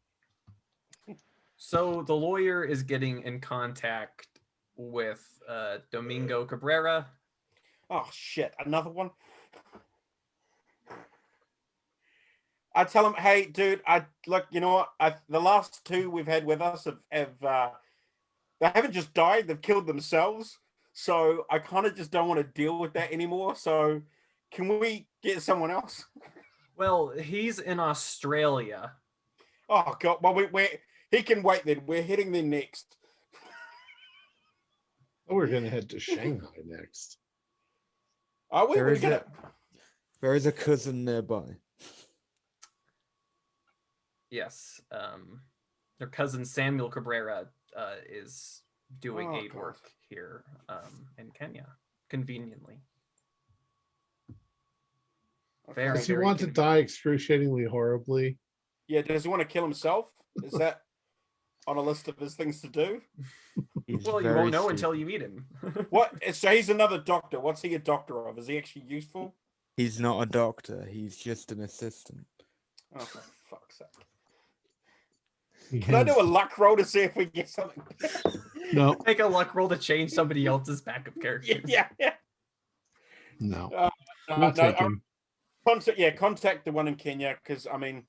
So the lawyer is getting in contact with Domingo Cabrera. Oh shit, another one. I tell him, hey, dude, I look. You know what? The last two we've had with us have they haven't just died; they've killed themselves. So I kind of just don't want to deal with that anymore. So can we get someone else? Well, he's in Australia. Oh god, well he can wait then. We're heading there next. Oh, we're going to head to Shanghai next. Are we? There We're is gonna. There is a cousin nearby. Yes. Their cousin Samuel Cabrera is doing Oh, aid God. work here in Kenya, conveniently. Very, Does he very want to convenient. die excruciatingly horribly? Yeah. Does he want to kill himself? Is that on a list of his things to do? He's Well, you very won't know until stupid. you meet him. What? So he's another doctor. What's he a doctor of? Is he actually useful? He's not a doctor. He's just an assistant. Oh, for fuck's sake. He Can I do hands- a luck roll to see if we get something? No, Make a luck roll to change somebody else's backup character. yeah. no. No, We'll take him. Contact the one in Kenya because I mean,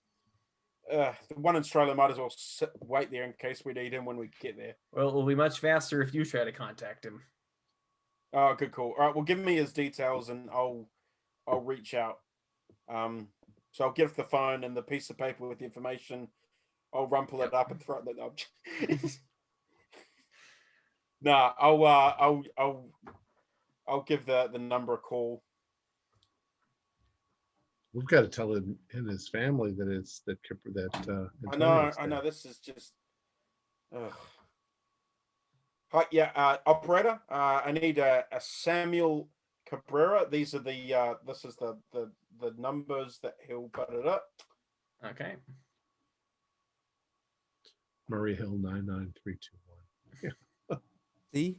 the one in Australia might as well wait there in case we need him when we get there. Well, it will be much faster if you try to contact him. Oh, good call. All right, well, give me his details and I'll reach out. So I'll give the phone and the piece of paper with the information. I'll rumple it up and throw it. No, nah, I'll give the number a call. We've got to tell him and his family that it's that. I know. Antonio's I know. dead. This is just. Ugh. Hi, yeah, operator. I need a Samuel Cabrera. These are the. This is the numbers that he'll put it up. Okay. Murray Hill 99321. See?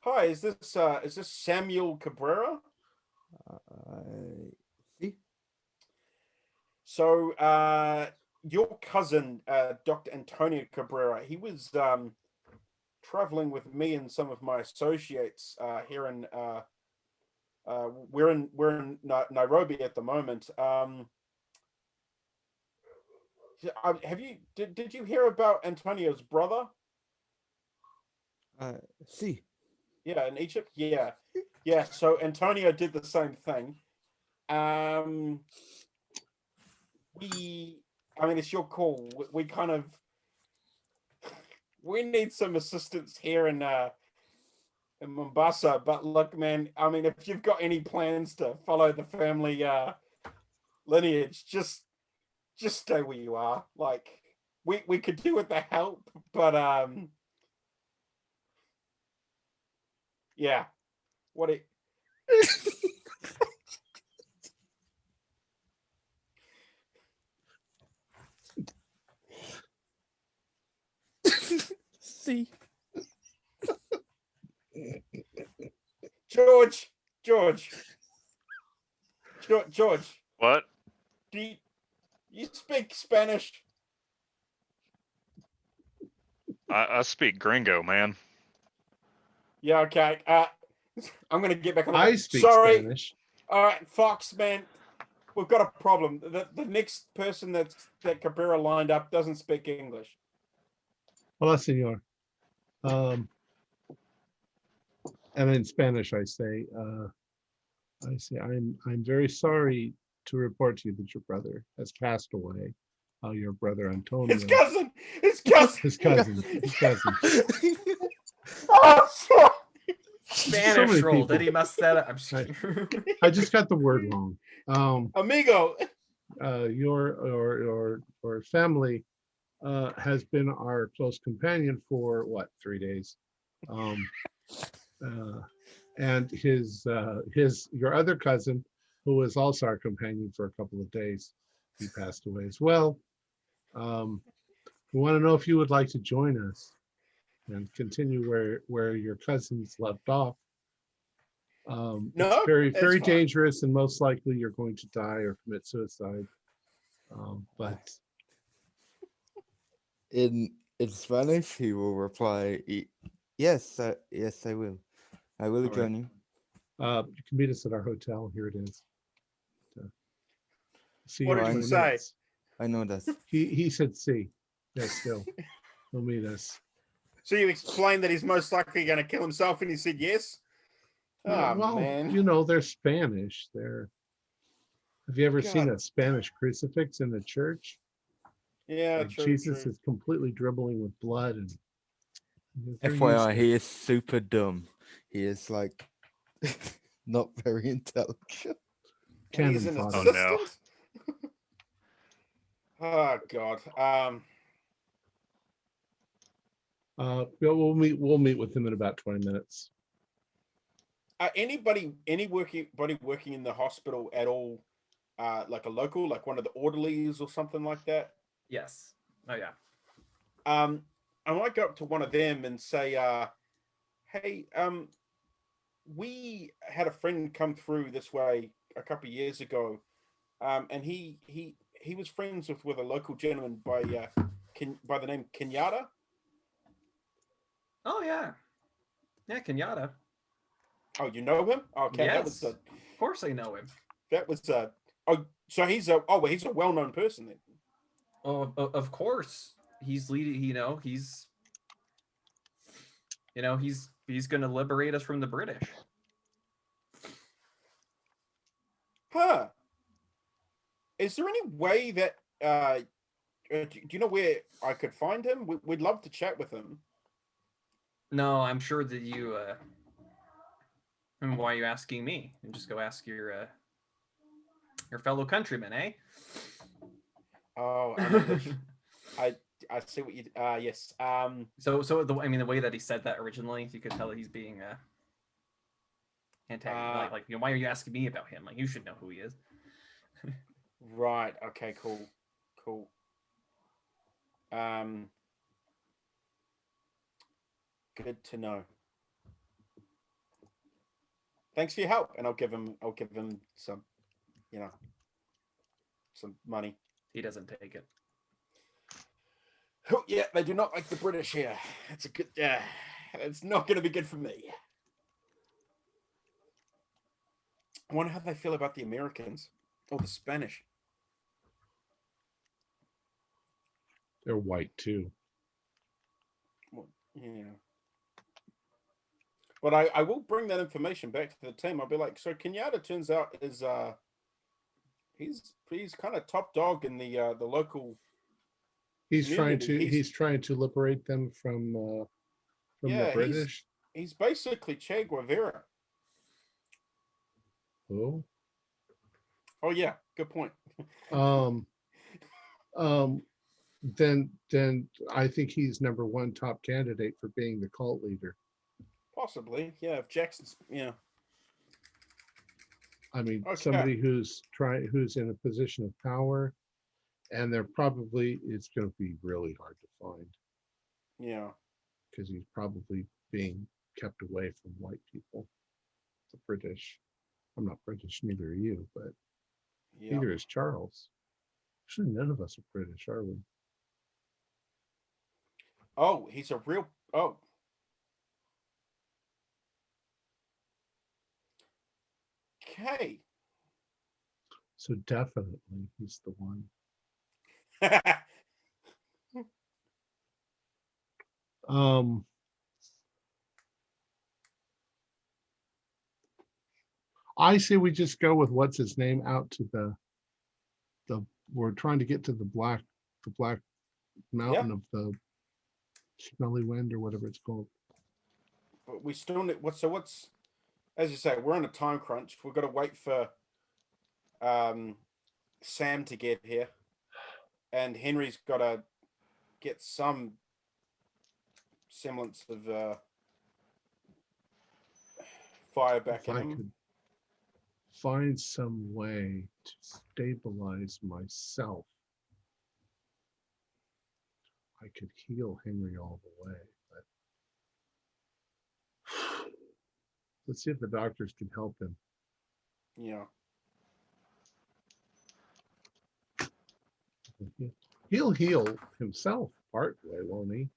Hi, is this Samuel Cabrera? See? So, your cousin, Dr. Antonio Cabrera, he was traveling with me and some of my associates here in. We're in Nairobi at the moment. Did you hear about Antonio's brother? See? Yeah, in Egypt. Yeah. Yeah, so Antonio did the same thing. I mean, it's your call. We kind of we need some assistance here in Mombasa. But look, man, I mean, if you've got any plans to follow the family lineage, just stay where you are. Like we could do with the help, but yeah. What it See, George, What? do you speak Spanish? I speak gringo, man. Yeah, okay. I'm gonna get back on the I speak Sorry. Spanish. All right, Fox, man. We've got a problem. The next person that Cabrera lined up doesn't speak English. Hola, señor. And in Spanish, I say, I'm very sorry to report to you that your brother has passed away. Your brother Antonio. His cousin. His cousin. His cousin. His cousin. Oh, sorry. Spanish many roll. people. Did he mess that up? I'm just Right. kidding. I just got the word wrong. Amigo. Your family has been our close companion for what, 3 days? And your other cousin, who was also our companion for a couple of days, he passed away as well. We want to know if you would like to join us and continue where your cousins left off. No, it's very that's very fine. dangerous, and most likely you're going to die or commit suicide. But in Spanish, he will reply, "Yes, yes, I will. I will All join you." you can meet us at our hotel. Here it is. See What you in did he 20 say? minutes. I know that. He said see. Yes, still. He'll meet us. So you explained that he's most likely going to kill himself, and he said yes. Yeah, Oh well, man. they're Spanish. Have you ever seen God. a Spanish crucifix in the church? Yeah, Like true. Jesus True. is completely dribbling with blood, and they're used FYI, to he it. is super dumb. He is like not very intelligent. And he's Cannon an fodder. Oh, no. assistant. Oh God. We'll meet with him in about 20 minutes. Anybody working in the hospital at all, like a local, like one of the orderlies or something like that? Yes. Oh yeah. I might go up to one of them and say, hey, we had a friend come through this way a couple of years ago, and he was friends with a local gentleman by the name Kenyatta. Oh yeah. Yeah, Kenyatta. Oh, you know him? Okay, Yes. Of course I know him. So he's a well-known person then. Oh, of course. He's leading. He's going to liberate us from the British. Huh. Is there any way that do you know where I could find him? We'd love to chat with him. No, I'm sure that you. And why are you asking me? And just go ask your fellow countrymen, eh? Oh, I'm English. I see what you. Yes. So the way that he said that originally, you could tell that he's being antagonist. Like why are you asking me about him? Like you should know who he is. Right. Okay. Cool. Good to know. Thanks for your help, and I'll give him some, some money. He doesn't take it. Oh, yeah, they do not like the British here. It's a good. It's not going to be good for me. I wonder how they feel about the Americans or the Spanish. They're white too. Well, yeah. But I will bring that information back to the team. I'll be like, so Kenyatta turns out is he's kind of top dog in the local He's trying community. to he's trying to liberate them from the Yeah, British. he's basically Che Guevara. Oh, Oh yeah, good point. um, then I think he's number one top candidate for being the cult leader. Possibly, yeah. If Jackson's, yeah. I mean, Okay. somebody who's in a position of power, and they're probably it's going to be really hard to find. Yeah. Because he's probably being kept away from white people, the British. I'm not British, neither are you, but Yeah. neither is Charles. Actually, none of us are British, are we? Oh, he's a real. Oh. Okay. So definitely he's the one. I say we just go with what's his name out to the we're trying to get to the black mountain of the smelly wind or whatever it's called. But we still need what's as you say, we're on a time crunch. We've got to wait for Sam to get here. And Henry's got to get some semblance of fire back If in I him. could find some way to stabilize myself, I could heal Henry all the way, but let's see if the doctors can help him. Yeah. He'll heal himself partway, won't he?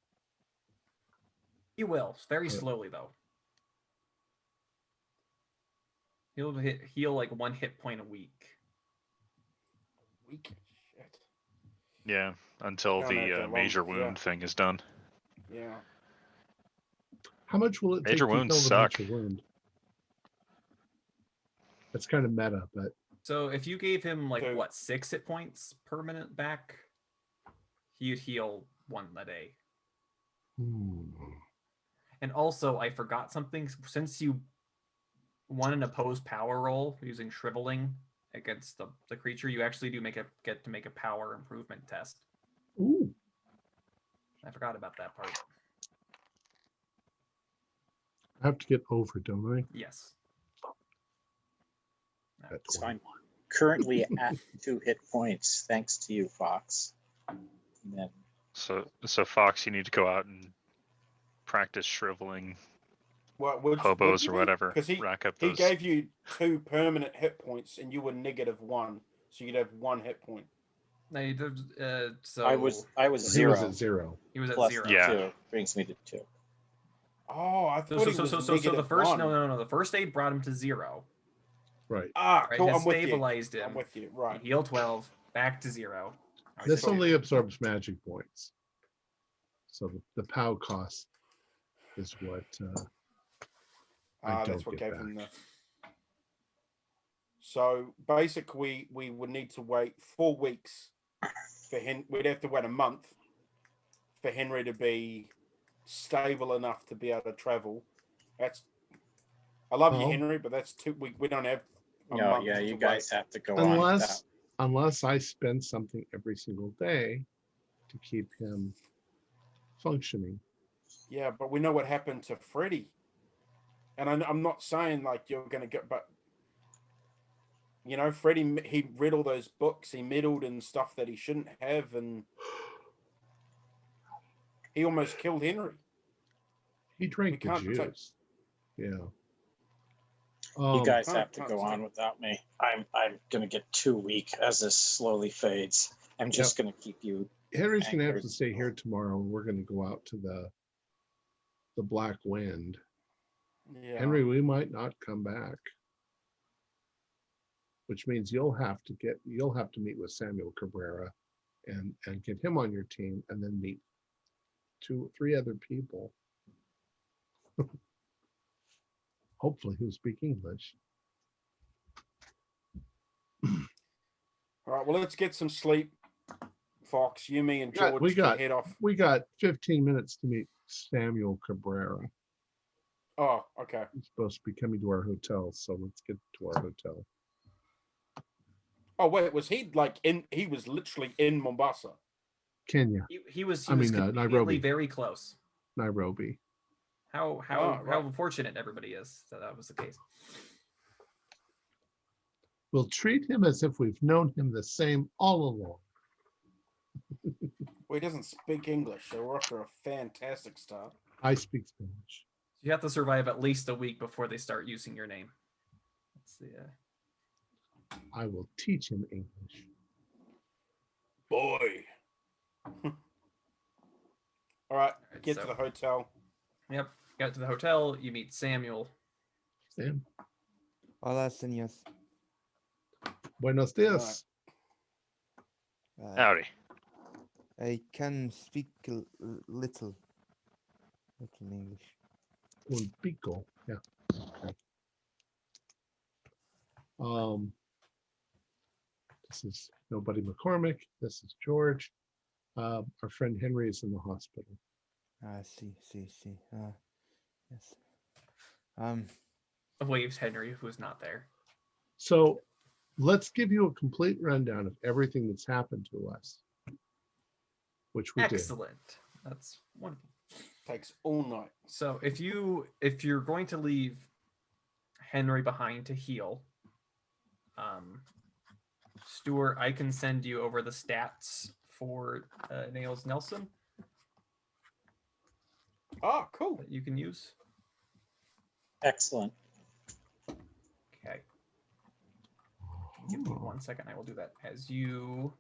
He will, very slowly though. He'll heal like 1 hit point a week. Weak shit. Yeah, until Don't have the that long, major wound thing is done. Yeah. How much will it take Major to heal wounds the suck. major wound? That's kind of meta, but So if you gave him like So- what 6 hit points permanent back, he'd heal 1 a day. And also, I forgot something. Since you won an opposed power roll using shriveling against the creature, you actually do get to make a power improvement test. Ooh. I forgot about that part. I have to get over, don't I? Yes. At It's 20. fine. Currently at 2 hit points, thanks to you, Fox. And then So Fox, you need to go out and practice shriveling What hobos or whatever. Because he Rack up he those. gave you 2 permanent hit points and you were -1, so you'd have 1 hit point. No, so I was He 0. was at 0. he was at Plus 0. Yeah. 2 brings me to 2. Oh, I So thought he was the first -1. no, the first aid brought him to 0. Right. Ah, Right, cool. it I'm with you. stabilized him. I'm with you. Right. He healed 12, back to 0. Now he's This at 2. only absorbs magic points. So the POW cost is what I That's don't what get gave him back. the. So basically, we would need to wait 4 weeks for We'd have to wait a month for Henry to be stable enough to be able to travel. That's. I love you, Oh. Henry, but that's too. We don't have. A No, month yeah, to you wait. guys have to go on with Unless I spend something every single day to keep him functioning. Yeah, but we know what happened to Freddie, and I'm not saying like you're going to get, but you know, Freddie, he read all those books, he meddled in stuff that he shouldn't have, and he almost killed Henry. He drank the can't take- juice. Yeah. You guys Can't- have to can't go say. on without me. I'm gonna get too weak as this slowly fades. I'm just gonna keep you. Henry's gonna have anchored. to stay here tomorrow, and we're gonna go out to the Black Wind. Yeah. Henry, we might not come back. Which means you'll have to meet with Samuel Cabrera and get him on your team, and then meet 2 or 3 other people. hopefully who speak English. All right, well, let's get some sleep. Fox, you, me, and Yeah, George we got- can head off. We got 15 minutes to meet Samuel Cabrera. Oh, okay. He's supposed to be coming to our hotel, so let's get to our hotel. Oh, wait, was he like in? He was literally in Mombasa. Kenya, He was Nairobi. conveniently very close. Nairobi. How Oh, right. fortunate everybody is that was the case. We'll treat him as if we've known him the same all along. Well, he doesn't speak English, so we're off to a fantastic start. I speak Spanish. You have to survive at least a week before they start using your name. Let's see. I will teach him English. Boy. All right, get so- to the hotel. Yep. Got to the hotel. You meet Samuel. Sam, Hola, señores. buenos dias. Howdy. I can speak little English. Un pico. Yeah. Okay. This is nobody McCormick. This is George. Our friend Henry is in the hospital. See. Yes. Waves Henry, who's not there. So let's give you a complete rundown of everything that's happened to us, which we did. Excellent. That's wonderful. Takes all night. So if you're going to leave Henry behind to heal, Stuart, I can send you over the stats for Nails Nelson Oh, cool. that you can use. Excellent. Okay. Give me 1 second. I will do that as you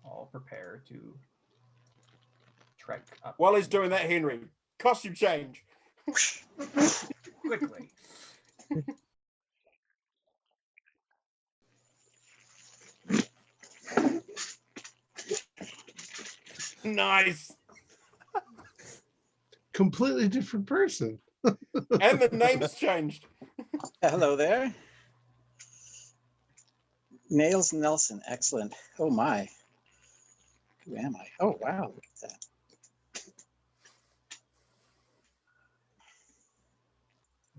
all prepare to trek up. While he's doing that, Henry, costume change. Quickly. Nice. Completely different person. And the name's changed. Hello there. Nails Nelson. Excellent. Oh my. Who am I? Oh wow. Look at that.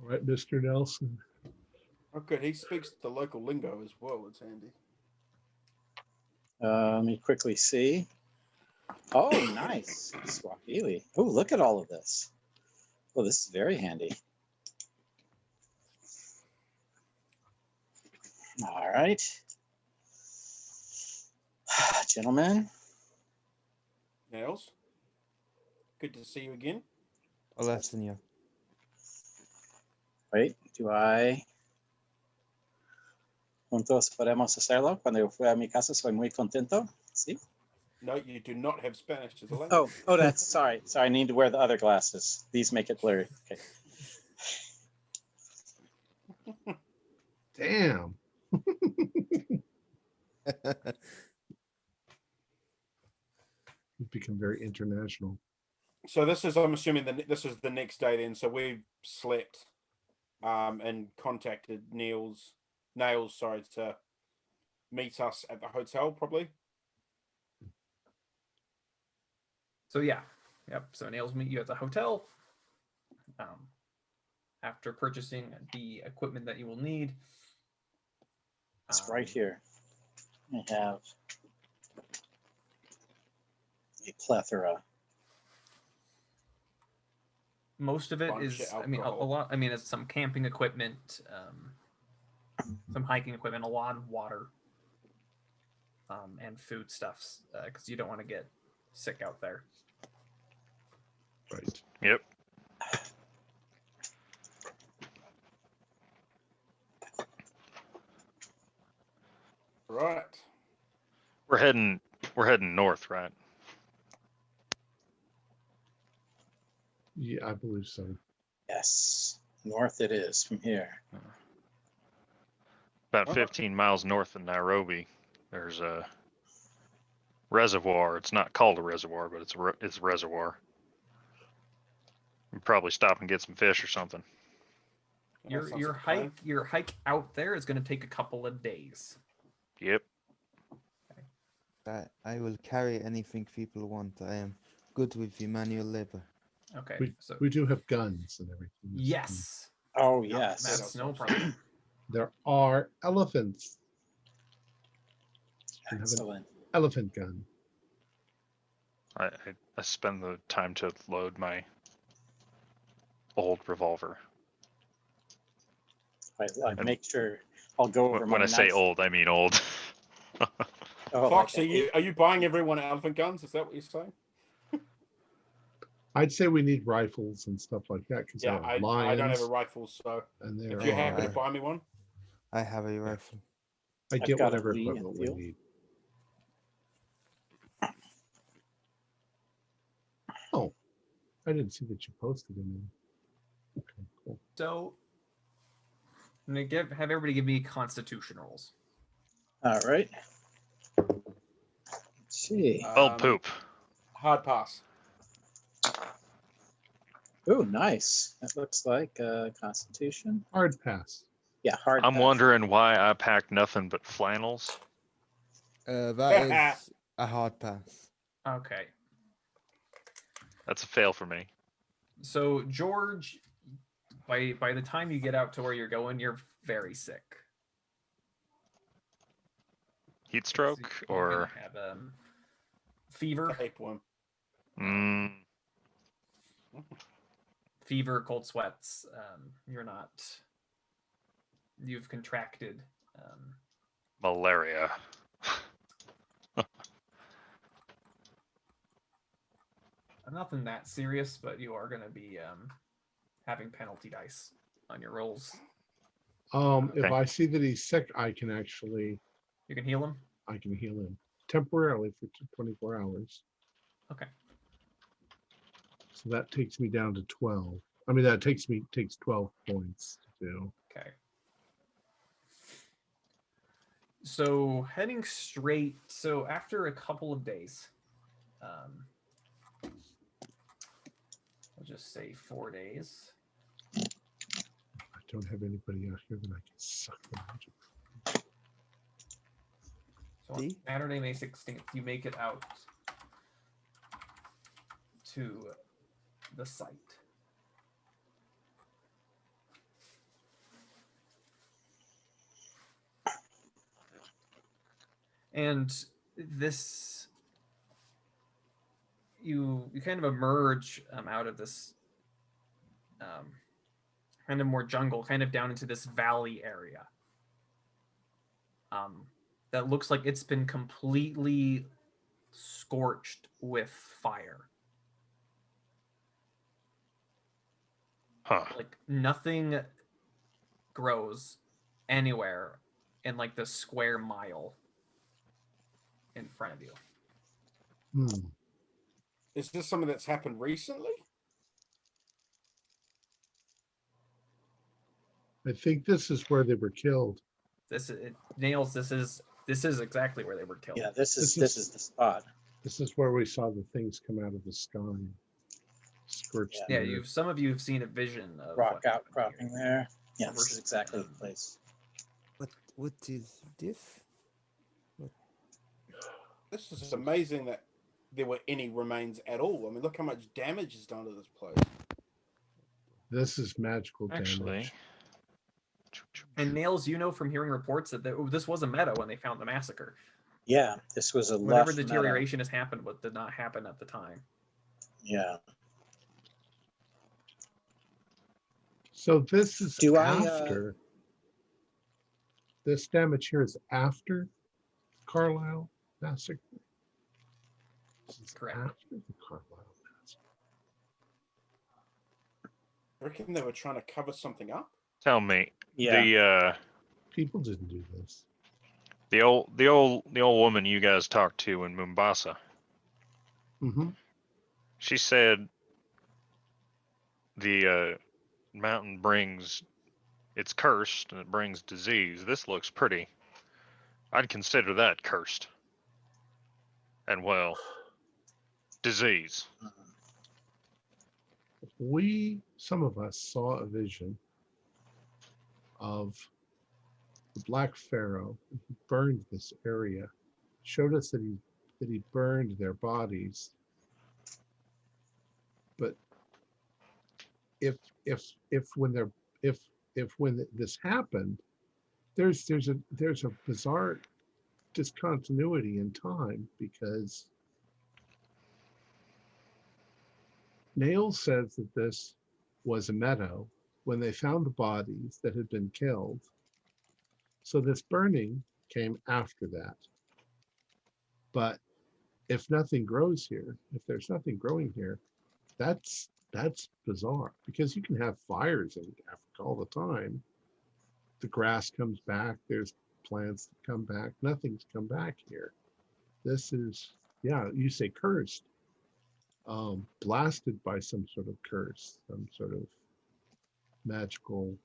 All right, Mr. Nelson. Oh, good. He speaks the local lingo as well. It's handy. Let me quickly see. Oh, nice. Swahili. Oh, look at all of this. Oh, this is very handy. All right. Gentlemen. Nails. Good to see you again. Hola, señor. Wait, do I? Juntos podemos hacerlo. Cuando yo fui a mi casa, soy muy contento. Sí. No, you do not have Spanish as a language. Oh, that's sorry. Sorry, I need to wear the other glasses. These make it blurry. Okay. Damn. You've become very international. So this is, I'm assuming that this is the next day then. So we've slept and contacted Nails, sorry, to meet us at the hotel probably. So yeah, yep. So Nails meet you at the hotel. After purchasing the equipment that you will need. It's right here. I have a plethora. Most of it Bunch is, of I mean, a alcohol. lot. I mean, it's some camping equipment, some hiking equipment, a lot of water, and foodstuffs, because you don't want to get sick out there. Right. Yep. Right. We're heading north, right? Yeah, I believe so. Yes, north it is from here. About Uh-huh. 15 miles north of Nairobi, there's a reservoir. It's not called a reservoir, but it's a reservoir. We'll probably stop and get some fish or something. That sounds Your like a plan. hike out there is going to take a couple of days. Yep. I will carry anything people want. I am good with the manual labor. Okay, so We do have guns and everything. yes, Oh yes. that's no problem. There are elephants. You can have an Excellent. elephant gun. I spend the time to load my old revolver. I make sure I'll go over When my I say knife. old, I mean old. Oh, Fox, like are you buying everyone elephant guns? Is that what you're saying? I'd say we need rifles and stuff like that because Yeah, there are I lions. don't have a rifle, so And there if you're are, happy to buy me one. I have a rifle. I I've get got a whatever Lee equipment we Enfield. need. Oh, I didn't see that you posted in there. Okay, cool. So I'm going to have everybody give me Constitution rolls. All right. Let's see. Old poop. Hard pass. Oh, nice. That looks like Constitution. Hard pass. Yeah, hard. I'm pass. wondering why I packed nothing but flannels. That is a hard pass. Okay, That's a fail for me. so George, by the time you get out to where you're going, you're very sick. Heat stroke You're gonna or have fever, Tapeworm. fever, cold sweats. You've contracted. malaria. Nothing that serious, but you are going to be having penalty dice on your rolls. If Okay. I see that he's sick, I can actually You can heal him. heal him temporarily for 24 hours. Okay. So that takes me down to 12. I mean, that takes 12 points to do. Okay. So heading straight. So after a couple of days, I'll just say 4 days. I don't have anybody out here that I can suck the magic. So on Saturday, May 16th, you make it out to the site. And this, you kind of emerge out of this kind of more jungle, kind of down into this valley area. That looks like it's been completely scorched with fire. Huh. Like nothing grows anywhere in like the square mile in front of you. Is this something that's happened recently? I think this is where they were killed. Nails. This is exactly where they were killed. Yeah, this is the spot. This is where we saw the things come out of the sky. Scorched. Yeah, the earth. some of you have seen a vision of Rock what outcropping there. Yeah, Over- this is exactly the place. What is this? This is amazing that there were any remains at all. I mean, look how much damage is done to this place. This is magical Actually. damage. And Nails, you know from hearing reports that this was a meadow when they found the massacre. Yeah, this was a Whatever lush meadow. deterioration has happened, what did not happen at the time. Yeah. So this is Do I, after. This damage here is after Carlisle massacre. This is Correct. after the Carlisle massacre. I reckon they were trying to cover something up. Tell me, Yeah. People didn't do this. the old woman you guys talked to in Mombasa. Mm-hmm. She said the mountain brings, it's cursed and it brings disease. This looks pretty. I'd consider that cursed. And well, disease. Some of us saw a vision of the Black Pharaoh. He burned this area, showed us that he burned their bodies. But if when this happened, there's a bizarre discontinuity in time, because Nail says that this was a meadow when they found the bodies that had been killed. So this burning came after that. But if nothing grows here, if there's nothing growing here, that's bizarre, because you can have fires in Africa all the time. The grass comes back, there's plants that come back, nothing's come back here. This is, yeah, you say cursed, blasted by some sort of curse, some sort of magical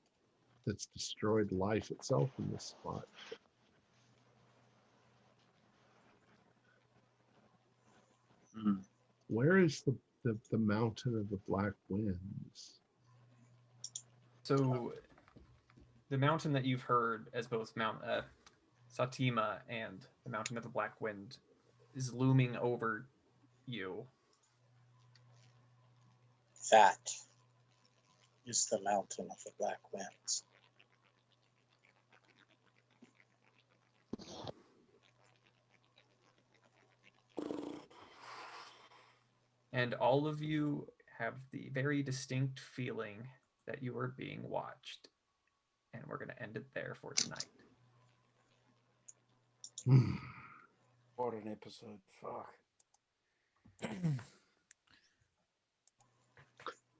that's destroyed life itself in this spot. Where is the mountain of the black winds? So the mountain that you've heard as both Mount Satima and the Mountain of the Black Wind is looming over you. That is the Mountain of the Black Winds. And all of you have the very distinct feeling that you are being watched. And we're going to end it there for tonight. What an episode. Fuck.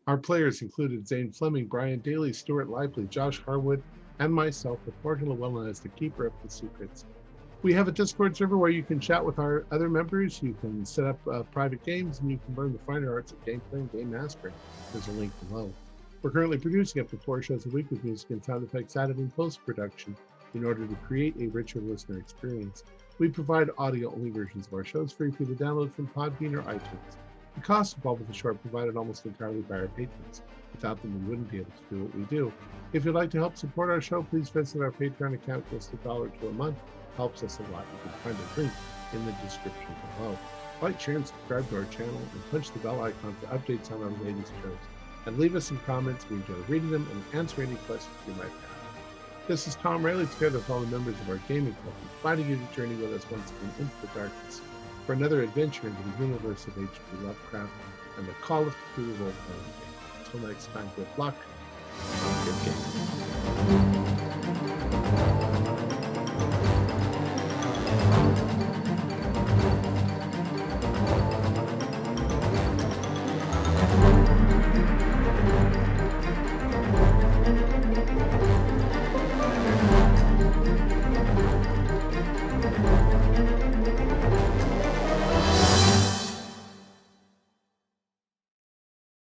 Our players included Zane Fleming, Brian Daly, Stuart Lively, Josh Harwood, and myself, with Morgan Llewellyn as the keeper of the secrets. We have a Discord server where you can chat with our other members. You can set up private games, and you can learn the finer arts of gameplay and game mastering. There's a link below. We're currently producing up to 4 shows a week with music and sound effects added in post-production in order to create a richer listener experience. We provide audio-only versions of our shows free for you to download from Podbean or iTunes. The costs involved with the show are provided almost entirely by our patrons. Without them, we wouldn't be able to do what we do. If you'd like to help support our show, please visit our Patreon account. Just $1 to a month helps us a lot. You can find a link in the description below. Like, share, and subscribe to our channel, and punch the bell icon for updates on our latest shows. And leave us some comments. We enjoy reading them and answering any questions you might have. This is Tom Rayleigh, together with all the members of our gaming club, inviting you to journey with us once again into the darkness for another adventure into the universe of H.P. Lovecraft and the Call of Cthulhu role-playing game. Until next time, good luck and good game.